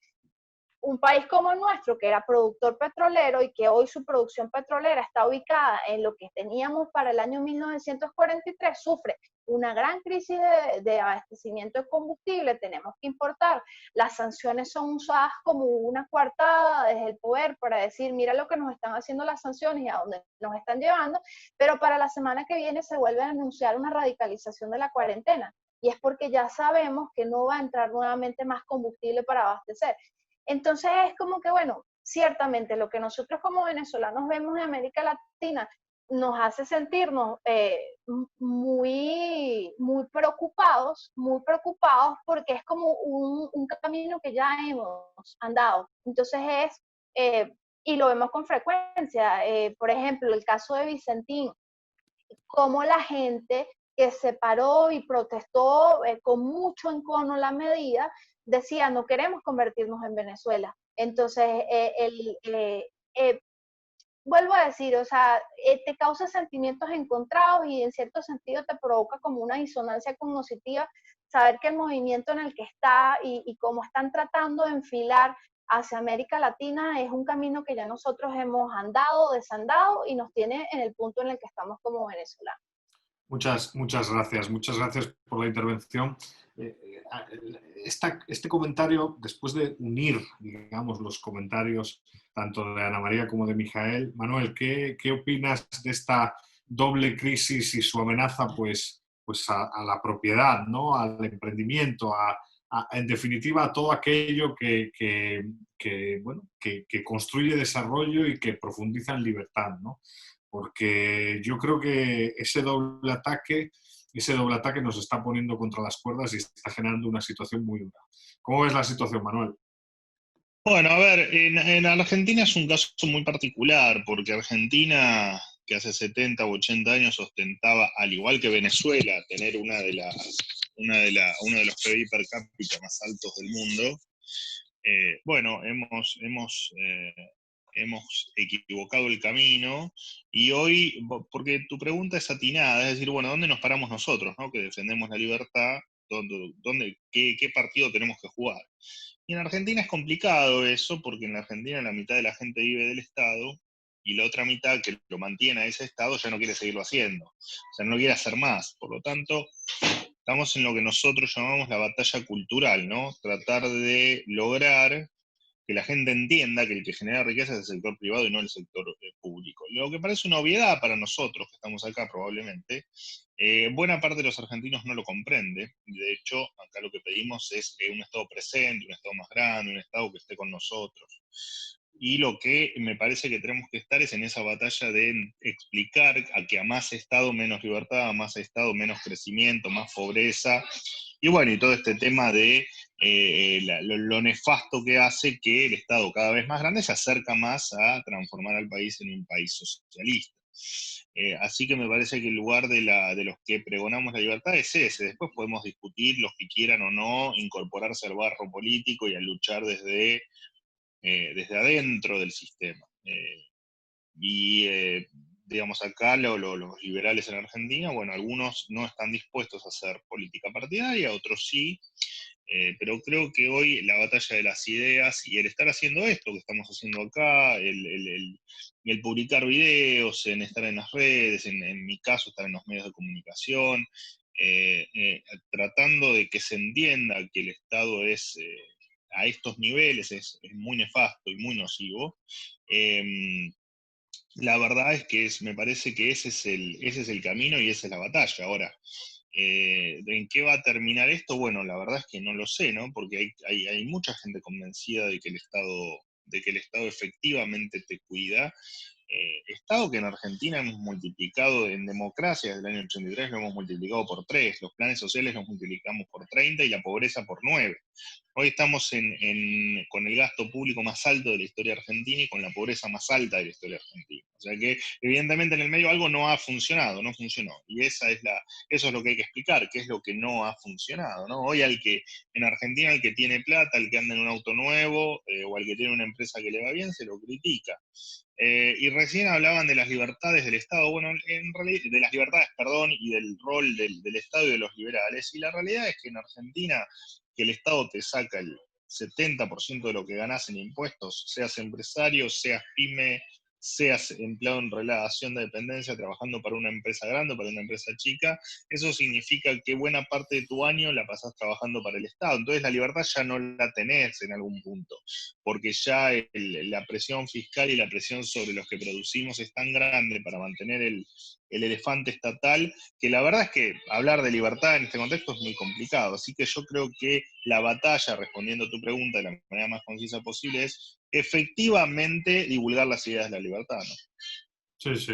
un país como el nuestro, que era productor petrolero y que hoy su producción petrolera está ubicada en lo que teníamos para el año 1943, sufre una gran crisis de abastecimiento de combustible, tenemos que importar. Las sanciones son usadas como una coartada desde el poder para decir, mira lo que nos están haciendo las sanciones y a dónde nos están llevando, pero para la semana que viene se vuelve a anunciar una radicalización de la cuarentena. Y es porque ya sabemos que no va a entrar nuevamente más combustible para abastecer. Entonces es como que, bueno, ciertamente lo que nosotros como venezolanos vemos en América Latina nos hace sentirnos muy preocupados porque es como un camino que ya hemos andado. Entonces y lo vemos con frecuencia, por ejemplo, el caso de Vicentín, cómo la gente que se paró y protestó con mucho encono la medida, decía, no queremos convertirnos en Venezuela. Entonces, vuelvo a decir, o sea, te causa sentimientos encontrados y en cierto sentido te provoca como una disonancia cognitiva saber que el movimiento en el que está y cómo están tratando de enfilar hacia América Latina es un camino que ya nosotros hemos andado, desandado y nos tiene en el punto en el que estamos como venezolanos. Muchas gracias por la intervención. Este comentario, después de unir, digamos, los comentarios tanto de Ana María como de Mijael, Manuel, ¿qué opinas de esta doble crisis y su amenaza pues a la propiedad, ¿no? Al emprendimiento, en definitiva a todo aquello que construye desarrollo y que profundiza en libertad, ¿no? Porque yo creo que ese doble ataque nos está poniendo contra las cuerdas y está generando una situación muy dura. ¿Cómo ves la situación, Manuel? Bueno, a ver, en Argentina es un caso muy particular, porque Argentina, que hace 70 u 80 años ostentaba, al igual que Venezuela, tener uno de los PBI per cápita más altos del mundo, bueno, hemos hemos equivocado el camino, y hoy, porque tu pregunta es atinada, es decir, bueno, ¿dónde nos paramos nosotros, ¿no? Que defendemos la libertad? ¿Qué partido tenemos que jugar? Y en Argentina es complicado eso, porque en la Argentina la mitad de la gente vive del Estado, y la otra mitad que lo mantiene a ese Estado ya no quiere seguirlo haciendo, o sea, no quiere hacer más. Por lo tanto, estamos en lo que nosotros llamamos la batalla cultural, ¿no? Tratar de lograr que la gente entienda que el que genera riqueza es el sector privado y no el sector público. Lo que parece una obviedad para nosotros, que estamos acá probablemente, buena parte de los argentinos no lo comprende. De hecho, acá lo que pedimos es un Estado presente, un Estado más grande, un Estado que esté con nosotros. Y lo que me parece que tenemos que estar es en esa batalla de explicar a que a más Estado menos libertad, a más Estado menos crecimiento, más pobreza, y bueno, y todo este tema de lo nefasto que hace que el Estado cada vez más grande se acerca más a transformar al país en un país socialista. Así que me parece que el lugar de los que pregonamos la libertad es ese. Después podemos discutir los que quieran o no incorporarse al barro político y a luchar desde adentro del sistema. Digamos, acá los liberales en Argentina, bueno, algunos no están dispuestos a hacer política partidaria, otros sí, pero creo que hoy la batalla de las ideas y el estar haciendo esto que estamos haciendo acá, el publicar videos, en estar en las redes, en mi caso estar en los medios de comunicación, tratando de que se entienda que el Estado es, a estos niveles, es muy nefasto y muy nocivo. La verdad es que me parece que ese es el camino y esa es la batalla. Ahora, ¿en qué va a terminar esto? Bueno, la verdad es que no lo sé, ¿no? Porque hay mucha gente convencida de que el Estado efectivamente te cuida. Estado que en Argentina hemos multiplicado en democracia desde el año 83, lo hemos multiplicado por 3, los planes sociales los multiplicamos por 30 y la pobreza por 9. Hoy estamos con el gasto público más alto de la historia argentina y con la pobreza más alta de la historia argentina. O sea que evidentemente en el medio algo no ha funcionado, no funcionó. Y eso es lo que hay que explicar, qué es lo que no ha funcionado, ¿no? Hoy en Argentina el que tiene plata, el que anda en un auto nuevo, o el que tiene una empresa que le va bien, se lo critica. Y recién hablaban de las libertades del Estado, bueno, en realidad, de las libertades, perdón, y del rol del Estado y de los liberales, y la realidad es que en Argentina, que el Estado te saca el 70% de lo que ganás en impuestos, seas empresario, seas pyme, seas empleado en relación de dependencia, trabajando para una empresa grande o para una empresa chica, eso significa que buena parte de tu año la pasás trabajando para el Estado. Entonces la libertad ya no la tenés en algún punto, porque ya la presión fiscal y la presión sobre los que producimos es tan grande para mantener el elefante estatal, que la verdad es que hablar de libertad en este contexto es muy complicado. Así que yo creo que la batalla, respondiendo a tu pregunta de la manera más concisa posible, es efectivamente divulgar las ideas de la libertad, ¿no? Sí, sí.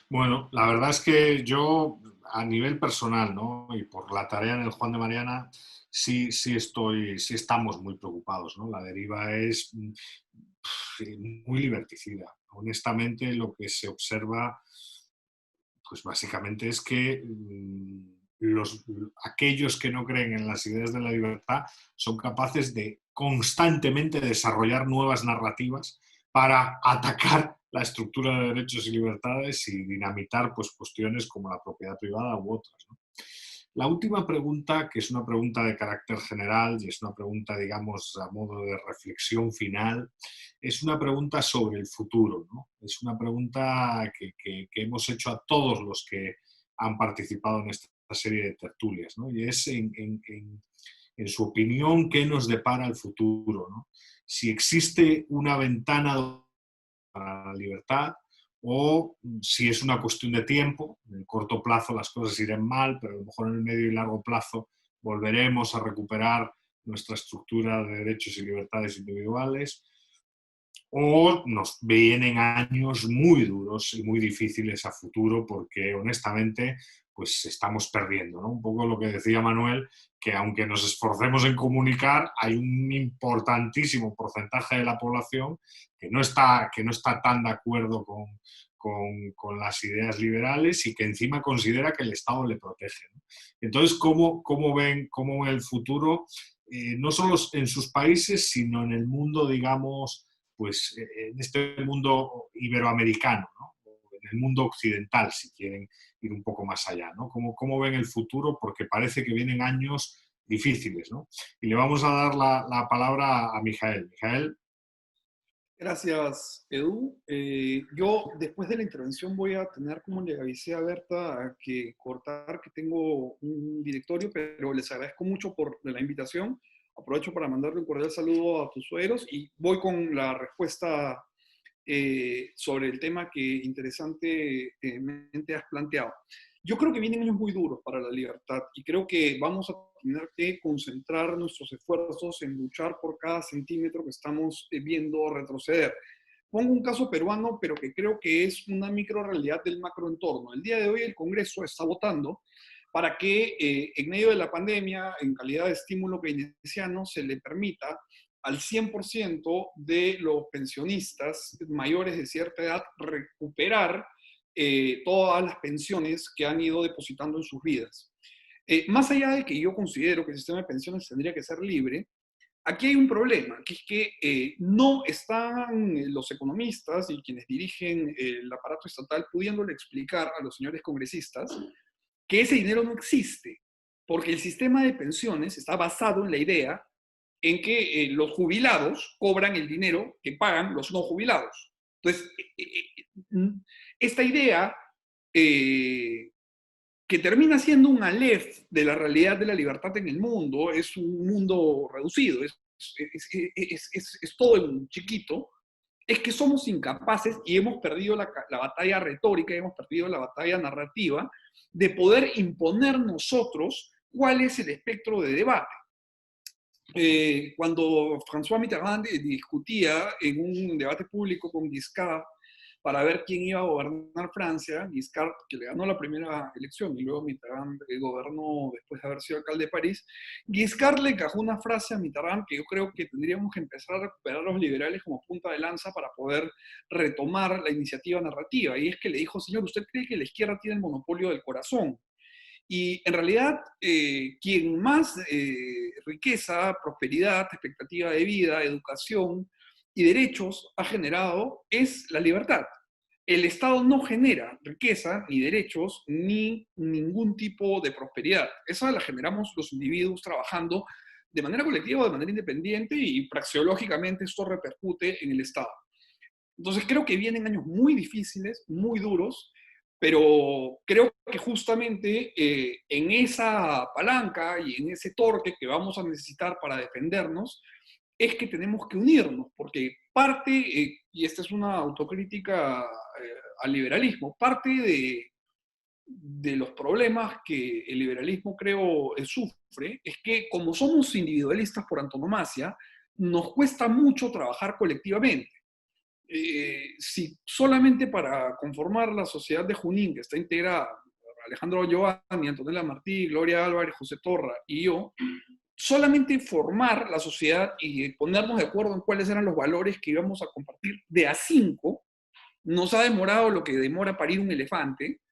Bueno, la verdad es que yo, a nivel personal, ¿no? Y por la tarea en el Juan de Mariana, sí estamos muy preocupados, ¿no? La deriva es muy liberticida. Honestamente, lo que se observa, pues básicamente es que aquellos que no creen en las ideas de la libertad son capaces de constantemente desarrollar nuevas narrativas para atacar la estructura de derechos y libertades y dinamitar pues, cuestiones como la propiedad privada u otras, ¿no? La última pregunta, que es una pregunta de carácter general y es una pregunta, digamos, a modo de reflexión final, es una pregunta sobre el futuro, ¿no? Es una pregunta que hemos hecho a todos los que han participado en esta serie de tertulias, ¿no? Y es, en su opinión, ¿qué nos depara el futuro, ¿no? Si existe una ventana para la libertad, o si es una cuestión de tiempo, en el corto plazo las cosas irán mal, pero a lo mejor en el medio y largo plazo volveremos a recuperar nuestra estructura de derechos y libertades individuales, o nos vienen años muy duros y muy difíciles a futuro porque honestamente pues estamos perdiendo, ¿no? Un poco lo que decía Manuel, que aunque nos esforcemos en comunicar, hay un importantísimo porcentaje de la población que no está tan de acuerdo con las ideas liberales y que encima considera que el Estado le protege, ¿no? Entonces, ¿cómo ven el futuro, no solo en sus países, sino en el mundo, digamos, pues, en este mundo iberoamericano, ¿no? En el mundo occidental, si quieren ir un poco más allá, ¿no? ¿Cómo ven el futuro? Porque parece que vienen años difíciles, ¿no? Y le vamos a dar la palabra a Mijael. Mijael. Gracias, Edu. Yo, después de la intervención, voy a tener, como le avisé a Berta, que cortar, que tengo un directorio, pero les agradezco mucho por la invitación. Aprovecho para mandarle un cordial saludo a tus suegros y voy con la respuesta sobre el tema que interesantemente has planteado. Yo creo que vienen años muy duros para la libertad y creo que vamos a tener que concentrar nuestros esfuerzos en luchar por cada centímetro que estamos viendo retroceder. Pongo un caso peruano, pero que creo que es una microrealidad del macroentorno. El día de hoy el Congreso está votando para que en medio de la pandemia, en calidad de estímulo keynesiano, se le permita al 100% de los pensionistas mayores de cierta edad recuperar todas las pensiones que han ido depositando en sus vidas. Más allá de que yo considero que el sistema de pensiones tendría que ser libre, aquí hay un problema, que es que no están los economistas y quienes dirigen el aparato estatal pudiéndole explicar a los señores congresistas que ese dinero no existe, porque el sistema de pensiones está basado en la idea en que los jubilados cobran el dinero que pagan los no jubilados. Entonces, esta idea que termina siendo un alef de la realidad de la libertad en el mundo, es un mundo reducido, es todo en chiquito, es que somos incapaces y hemos perdido la batalla retórica, hemos perdido la batalla narrativa de poder imponer nosotros cuál es el espectro de debate. Cuando François Mitterrand discutía en un debate público con Giscard para ver quién iba a gobernar Francia, Giscard, que le ganó la primera elección y luego Mitterrand gobernó después de haber sido alcalde de París, Giscard le encajó una frase a Mitterrand que yo creo que tendríamos que empezar a recuperar a los liberales como punta de lanza para poder retomar la iniciativa narrativa, y es que le dijo: señor, ¿usted cree que la izquierda tiene el monopolio del corazón? Y en realidad, quien más riqueza, prosperidad, expectativa de vida, educación y derechos ha generado es la libertad. El Estado no genera riqueza, ni derechos, ni ningún tipo de prosperidad. Esa la generamos los individuos trabajando de manera colectiva o de manera independiente, y praxeológicamente esto repercute en el Estado. Entonces creo que vienen años muy difíciles, muy duros, pero creo que justamente en esa palanca y en ese torque que vamos a necesitar para defendernos, es que tenemos que unirnos, porque parte, y esta es una autocrítica al liberalismo, parte de los problemas que el liberalismo creo sufre, es que como somos individualistas por antonomasia, nos cuesta mucho trabajar colectivamente. Si solamente para conformar la sociedad de Junín, que está integrada Alejandro Giovanni, Antonella Martí, Gloria Álvarez, José Torra y yo, solamente formar la sociedad y ponernos de acuerdo en cuáles eran los valores que íbamos a compartir de a 5, nos ha demorado lo que demora parir un elefante.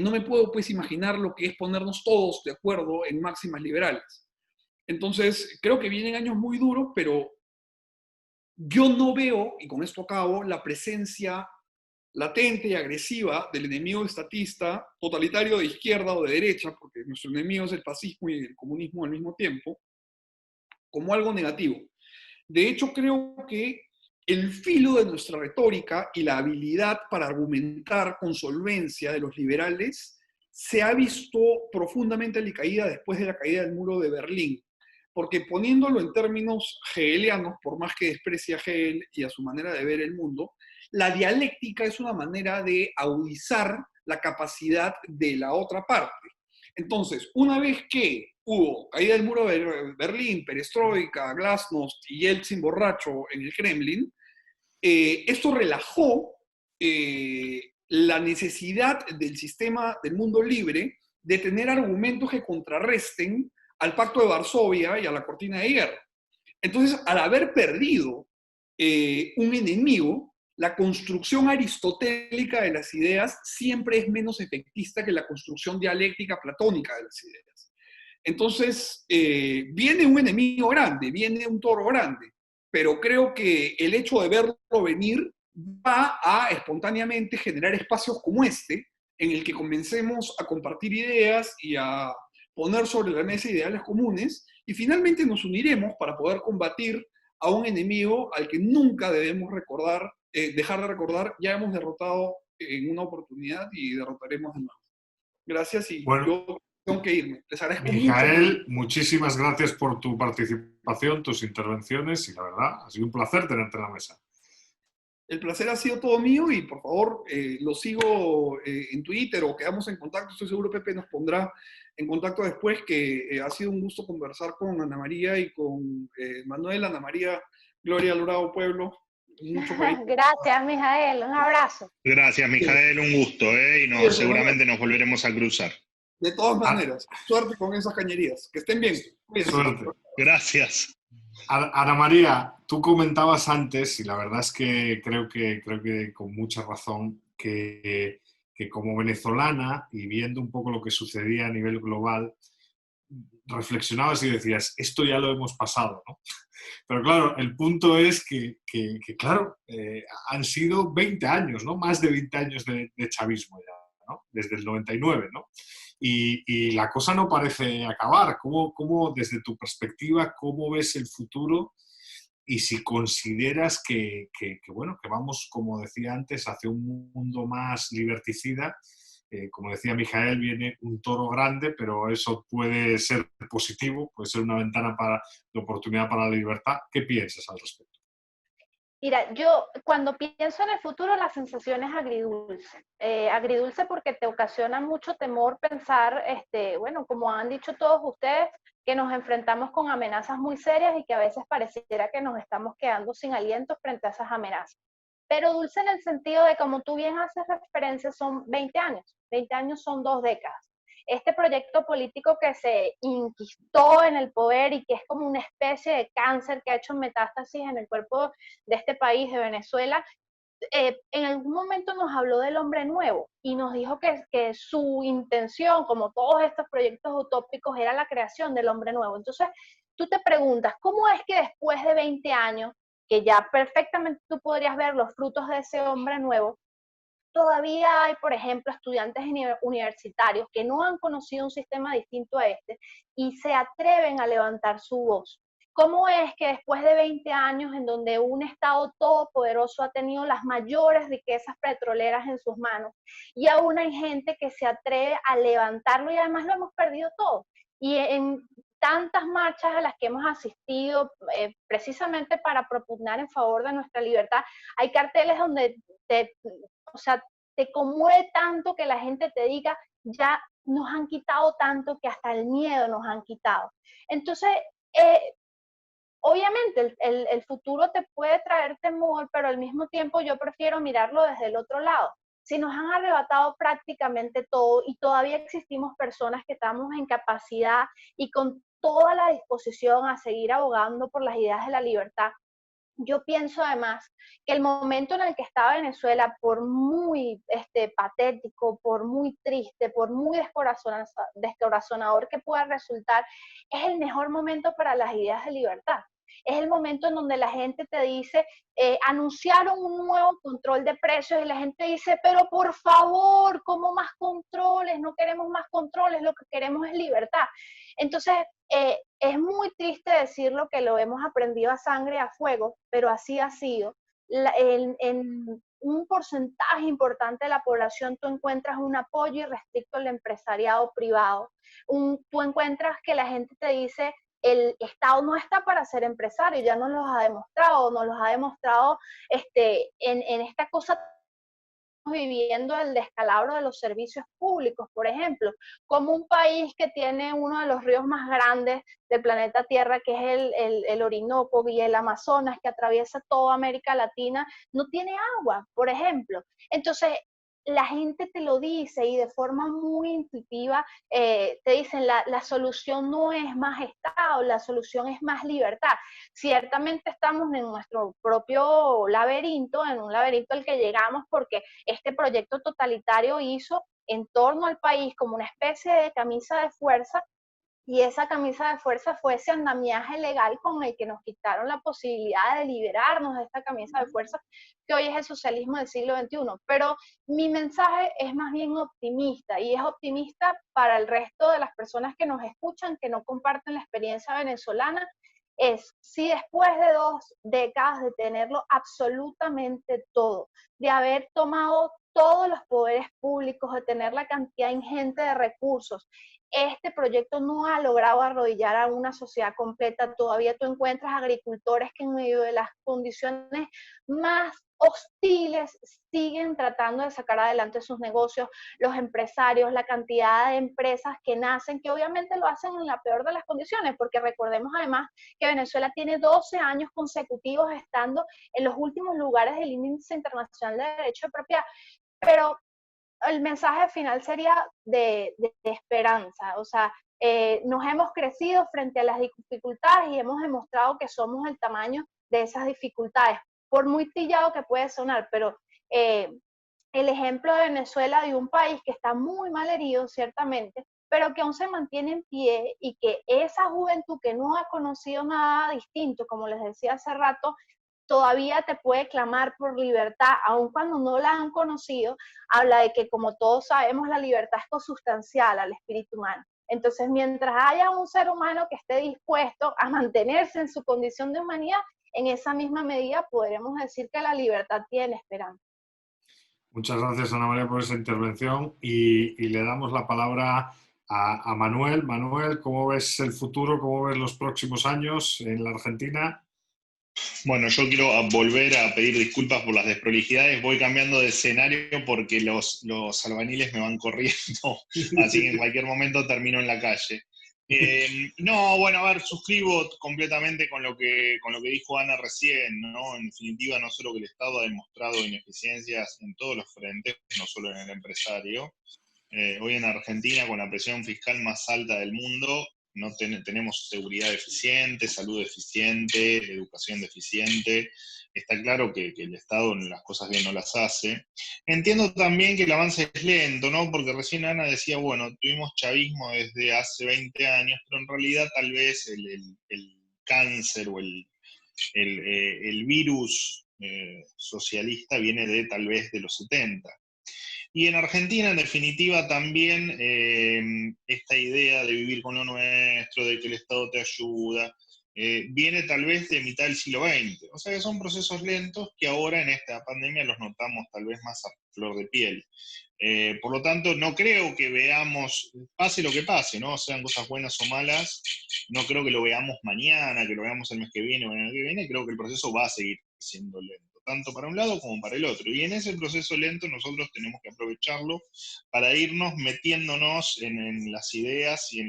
No me puedo pues imaginar lo que es ponernos todos de acuerdo en máximas liberales. Entonces, creo que vienen años muy duros, pero yo no veo, y con esto acabo, la presencia latente y agresiva del enemigo estatista, totalitario de izquierda o de derecha, porque nuestro enemigo es el fascismo y el comunismo al mismo tiempo, como algo negativo. De hecho, creo que el filo de nuestra retórica y la habilidad para argumentar con solvencia de los liberales se ha visto profundamente alicaída después de la caída del muro de Berlín. Porque poniéndolo en términos hegelianos, por más que desprecie a Hegel y a su manera de ver el mundo, la dialéctica es una manera de agudizar la capacidad de la otra parte. Entonces, una vez que hubo caída del muro de Berlín, perestroika, glasnost y Yeltsin borracho en el Kremlin, esto relajó la necesidad del sistema del mundo libre de tener argumentos que contrarresten al Pacto de Varsovia y a la cortina de hierro. Entonces, al haber perdido un enemigo, la construcción aristotélica de las ideas siempre es menos efectista que la construcción dialéctica platónica de las ideas. Entonces, viene un enemigo grande, viene un toro grande, pero creo que el hecho de verlo venir va a espontáneamente generar espacios como este, en el que comencemos a compartir ideas y a poner sobre la mesa ideales comunes, y finalmente nos uniremos para poder combatir a un enemigo al que nunca debemos recordar, dejar de recordar. Ya hemos derrotado en una oportunidad y derrotaremos de nuevo. Gracias, y Bueno, yo tengo que irme. Les agradezco mucho. Mijael, muchísimas gracias por tu participación, tus intervenciones, y la verdad, ha sido un placer tenerte en la mesa. El placer ha sido todo mío, y por favor, lo sigo en Twitter o quedamos en contacto. Estoy seguro Pepe nos pondrá en contacto después, que ha sido un gusto conversar con Ana María y con Manuel. Ana María, Gloria al Bravo Pueblo. Mucho cariño. Gracias, Mijael. Un abrazo. Gracias, Mijael, un gusto, y seguramente nos volveremos a cruzar. De todas maneras, suerte con esas cañerías. Que estén bien. Cuídense. Suerte. Gracias. Ana María, tú comentabas antes, y la verdad es que creo que con mucha razón, que como venezolana, y viendo un poco lo que sucedía a nivel global, reflexionabas y decías, esto ya lo hemos pasado, ¿no? Pero claro, el punto es que claro, han sido 20 años, ¿no? Más de 20 años de chavismo ya, ¿no? Desde el 99, ¿no? Y la cosa no parece acabar. ¿Cómo, desde tu perspectiva, cómo ves el futuro? Y si consideras bueno, que vamos, como decía antes, hacia un mundo más liberticida. Como decía Mijael, viene un toro grande, pero eso puede ser positivo, puede ser una ventana de oportunidad para la libertad. ¿Qué piensas al respecto? Mira, yo cuando pienso en el futuro, la sensación es agridulce. Agridulce porque te ocasiona mucho temor pensar, bueno, como han dicho todos ustedes, que nos enfrentamos con amenazas muy serias y que a veces pareciera que nos estamos quedando sin aliento frente a esas amenazas. Pero dulce en el sentido de, como tú bien haces referencia, son 20 años. 20 años son 2 décadas. Este proyecto político que se inquistó en el poder y que es como una especie de cáncer que ha hecho metástasis en el cuerpo de este país, de Venezuela, en algún momento nos habló del hombre nuevo y nos dijo que su intención, como todos estos proyectos utópicos, era la creación del hombre nuevo. Entonces, tú te preguntas, ¿cómo es que después de 20 años, que ya perfectamente tú podrías ver los frutos de ese hombre nuevo, todavía hay, por ejemplo, estudiantes universitarios que no han conocido un sistema distinto a este y se atreven a levantar su voz? ¿Cómo es que después de 20 años en donde un Estado todopoderoso ha tenido las mayores riquezas petroleras en sus manos y aún hay gente que se atreve a levantarlo y además lo hemos perdido todo? Y en tantas marchas a las que hemos asistido, precisamente para propugnar en favor de nuestra libertad, hay carteles donde o sea, te conmueve tanto que la gente te diga, ya nos han quitado tanto que hasta el miedo nos han quitado. Entonces, obviamente el futuro te puede traer temor, pero al mismo tiempo yo prefiero mirarlo desde el otro lado. Si nos han arrebatado prácticamente todo y todavía existimos personas que estamos en capacidad y con toda la disposición a seguir abogando por las ideas de la libertad, yo pienso además que el momento en el que está Venezuela, por muy patético, por muy triste, por muy descorazonador que pueda resultar, es el mejor momento para las ideas de libertad. Es el momento en donde la gente te dice, anunciaron un nuevo control de precios y la gente dice, pero por favor, ¿cómo más controles? No queremos más controles, lo que queremos es libertad. Entonces, es muy triste decirlo, que lo hemos aprendido a sangre y a fuego, pero así ha sido. En un porcentaje importante de la población tú encuentras un apoyo irrestricto al empresariado privado. Tú encuentras que la gente te dice, el Estado no está para ser empresario, ya nos lo ha demostrado en esta cosa viviendo el descalabro de los servicios públicos, por ejemplo, como un país que tiene uno de los ríos más grandes del planeta Tierra, que es el Orinoco y el Amazonas, que atraviesa toda América Latina, no tiene agua, por ejemplo. Entonces, la gente te lo dice y de forma muy intuitiva te dicen, la solución no es más Estado, la solución es más libertad. Ciertamente estamos en nuestro propio laberinto, en un laberinto al que llegamos porque este proyecto totalitario hizo en torno al país como una especie de camisa de fuerza Y esa camisa de fuerza fue ese andamiaje legal con el que nos quitaron la posibilidad de liberarnos de esta camisa de fuerza, que hoy es el socialismo del siglo XXI. Pero mi mensaje es más bien optimista, y es optimista para el resto de las personas que nos escuchan, que no comparten la experiencia venezolana. Es si después de 2 décadas de tenerlo absolutamente todo, de haber tomado todos los poderes públicos, de tener la cantidad ingente de recursos, este proyecto no ha logrado arrodillar a una sociedad completa. Todavía tú encuentras agricultores que en medio de las condiciones más hostiles siguen tratando de sacar adelante sus negocios, los empresarios, la cantidad de empresas que nacen, que obviamente lo hacen en la peor de las condiciones, porque recordemos además que Venezuela tiene 12 años consecutivos estando en los últimos lugares del Índice Internacional de Derecho de Propiedad. Pero el mensaje final sería de esperanza. O sea, nos hemos crecido frente a las dificultades y hemos demostrado que somos el tamaño de esas dificultades, por muy trillado que puede sonar, pero el ejemplo de Venezuela, de un país que está muy mal herido, ciertamente, pero que aún se mantiene en pie, y que esa juventud que no ha conocido nada distinto, como les decía hace rato, todavía te puede clamar por libertad, aun cuando no la han conocido. Habla de que, como todos sabemos, la libertad es consustancial al espíritu humano. Entonces, mientras haya un ser humano que esté dispuesto a mantenerse en su condición de humanidad, en esa misma medida podremos decir que la libertad tiene esperanza. Muchas gracias, Ana María, por esa intervención y le damos la palabra a Manuel. Manuel, ¿cómo ves el futuro? ¿Cómo ves los próximos años en la Argentina? Bueno, yo quiero volver a pedir disculpas por las desprolijidades. Voy cambiando de escenario porque los albaniles me van corriendo, así que en cualquier momento termino en la calle. No, bueno, a ver, suscribo completamente con lo que dijo Ana recién, ¿no? En definitiva, no solo que el Estado ha demostrado ineficiencias en todos los frentes, no solo en el empresario. Hoy en Argentina, con la presión fiscal más alta del mundo, no tenemos seguridad deficiente, salud deficiente, educación deficiente. Está claro que el Estado las cosas bien no las hace. Entiendo también que el avance es lento, ¿no? Porque recién Ana decía, bueno, tuvimos chavismo desde hace 20 años, pero en realidad tal vez el cáncer o el virus socialista viene de tal vez de los 70. Y en Argentina, en definitiva, también esta idea de vivir con lo nuestro, de que el Estado te ayuda, viene tal vez de mitad del siglo XX. O sea que son procesos lentos que ahora en esta pandemia los notamos tal vez más a flor de piel. Por lo tanto, no creo que veamos, pase lo que pase, ¿no? Sean cosas buenas o malas, no creo que lo veamos mañana, que lo veamos el mes que viene o el año que viene. Creo que el proceso va a seguir siendo lento, tanto para un lado como para el otro. Y en ese proceso lento nosotros tenemos que aprovecharlo para irnos metiéndonos en las ideas y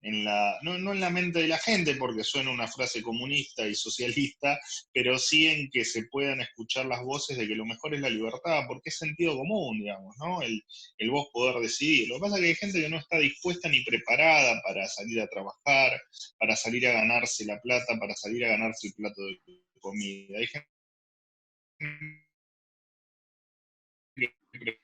no en la mente de la gente, porque suena una frase comunista y socialista, pero sí en que se puedan escuchar las voces de que lo mejor es la libertad, porque es sentido común, digamos, ¿no? El vos poder decidir. Lo que pasa es que hay gente que no está dispuesta ni preparada para salir a trabajar, para salir a ganarse la plata, para salir a ganarse el plato de comida. Hay gente que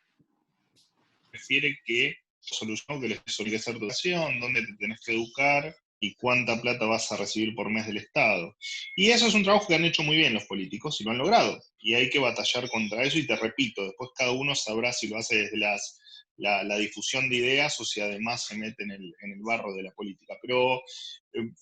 prefiere que solución que les suele ser educación, dónde te tenés que educar y cuánta plata vas a recibir por mes del Estado. Y eso es un trabajo que han hecho muy bien los políticos y lo han logrado. Y hay que batallar contra eso, y te repito, después cada uno sabrá si lo hace desde la difusión de ideas o si además se mete en el barro de la política. Pero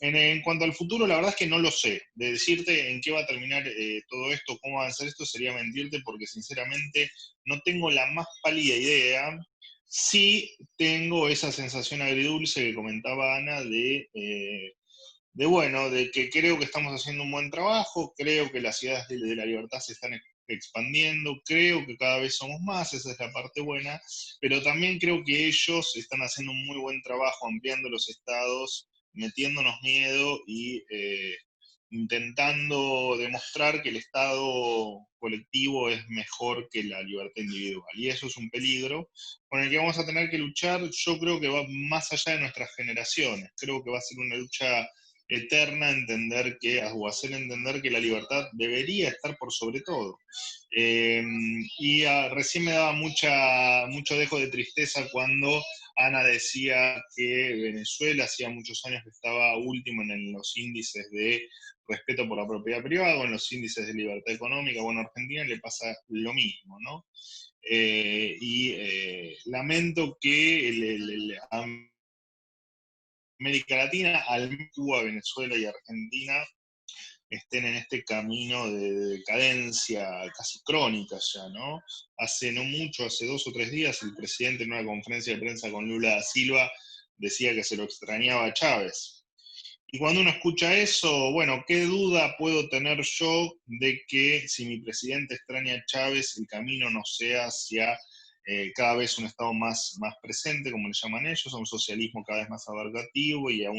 en cuanto al futuro, la verdad es que no lo sé. De decirte en qué va a terminar todo esto, cómo va a avanzar esto, sería mentirte, porque sinceramente no tengo la más pálida idea. Sí tengo esa sensación agridulce que comentaba Ana bueno, de que creo que estamos haciendo un buen trabajo, creo que las ideas de la libertad se están expandiendo, creo que cada vez somos más, esa es la parte buena, pero también creo que ellos están haciendo un muy buen trabajo ampliando los estados, metiéndonos miedo y intentando demostrar que el Estado colectivo es mejor que la libertad individual. Y eso es un peligro con el que vamos a tener que luchar. Yo creo que va más allá de nuestras generaciones. Creo que va a ser una lucha eterna o hacer entender que la libertad debería estar por sobre todo. Recién me daba mucho dejo de tristeza cuando Ana decía que Venezuela hacía muchos años que estaba último en los índices de respeto por la propiedad privada o en los índices de libertad económica. Bueno, a Argentina le pasa lo mismo, ¿no? Lamento que América Latina, al menos Cuba, Venezuela y Argentina, estén en este camino de decadencia casi crónica ya, ¿no? Hace no mucho, hace 2 o 3 días, el presidente en una conferencia de prensa con Lula da Silva decía que se lo extrañaba a Chávez. Y cuando uno escucha eso, bueno, ¿qué duda puedo tener yo de que si mi presidente extraña a Chávez, el camino no sea hacia cada vez un Estado más presente, como le llaman ellos, a un socialismo cada vez más abarcativo y a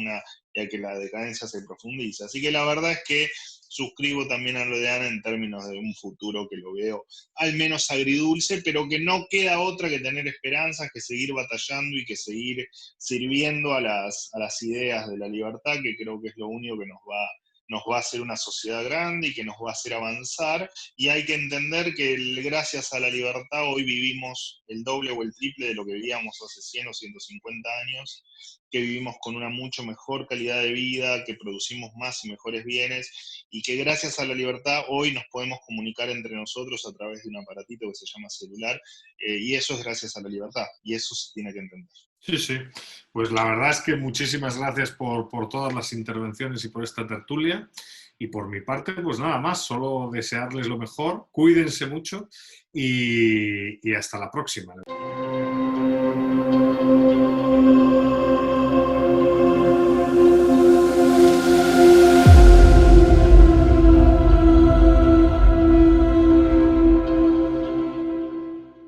que la decadencia se profundice? Así que la verdad es que suscribo también a lo de Ana en términos de un futuro que lo veo al menos agridulce, pero que no queda otra que tener esperanzas, que seguir batallando y que seguir sirviendo a las ideas de la libertad, que creo que es lo único que nos va a hacer una sociedad grande y que nos va a hacer avanzar. Y hay que entender que gracias a la libertad hoy vivimos el doble o el triple de lo que vivíamos hace 100 o 150 años, que vivimos con una mucho mejor calidad de vida, que producimos más y mejores bienes, y que gracias a la libertad hoy nos podemos comunicar entre nosotros a través de un aparatito que se llama celular, y eso es gracias a la libertad, y eso se tiene que entender. Sí, sí. Pues la verdad es que muchísimas gracias por todas las intervenciones y por esta tertulia. Y por mi parte, pues nada más, solo desearles lo mejor, cuídense mucho y hasta la próxima.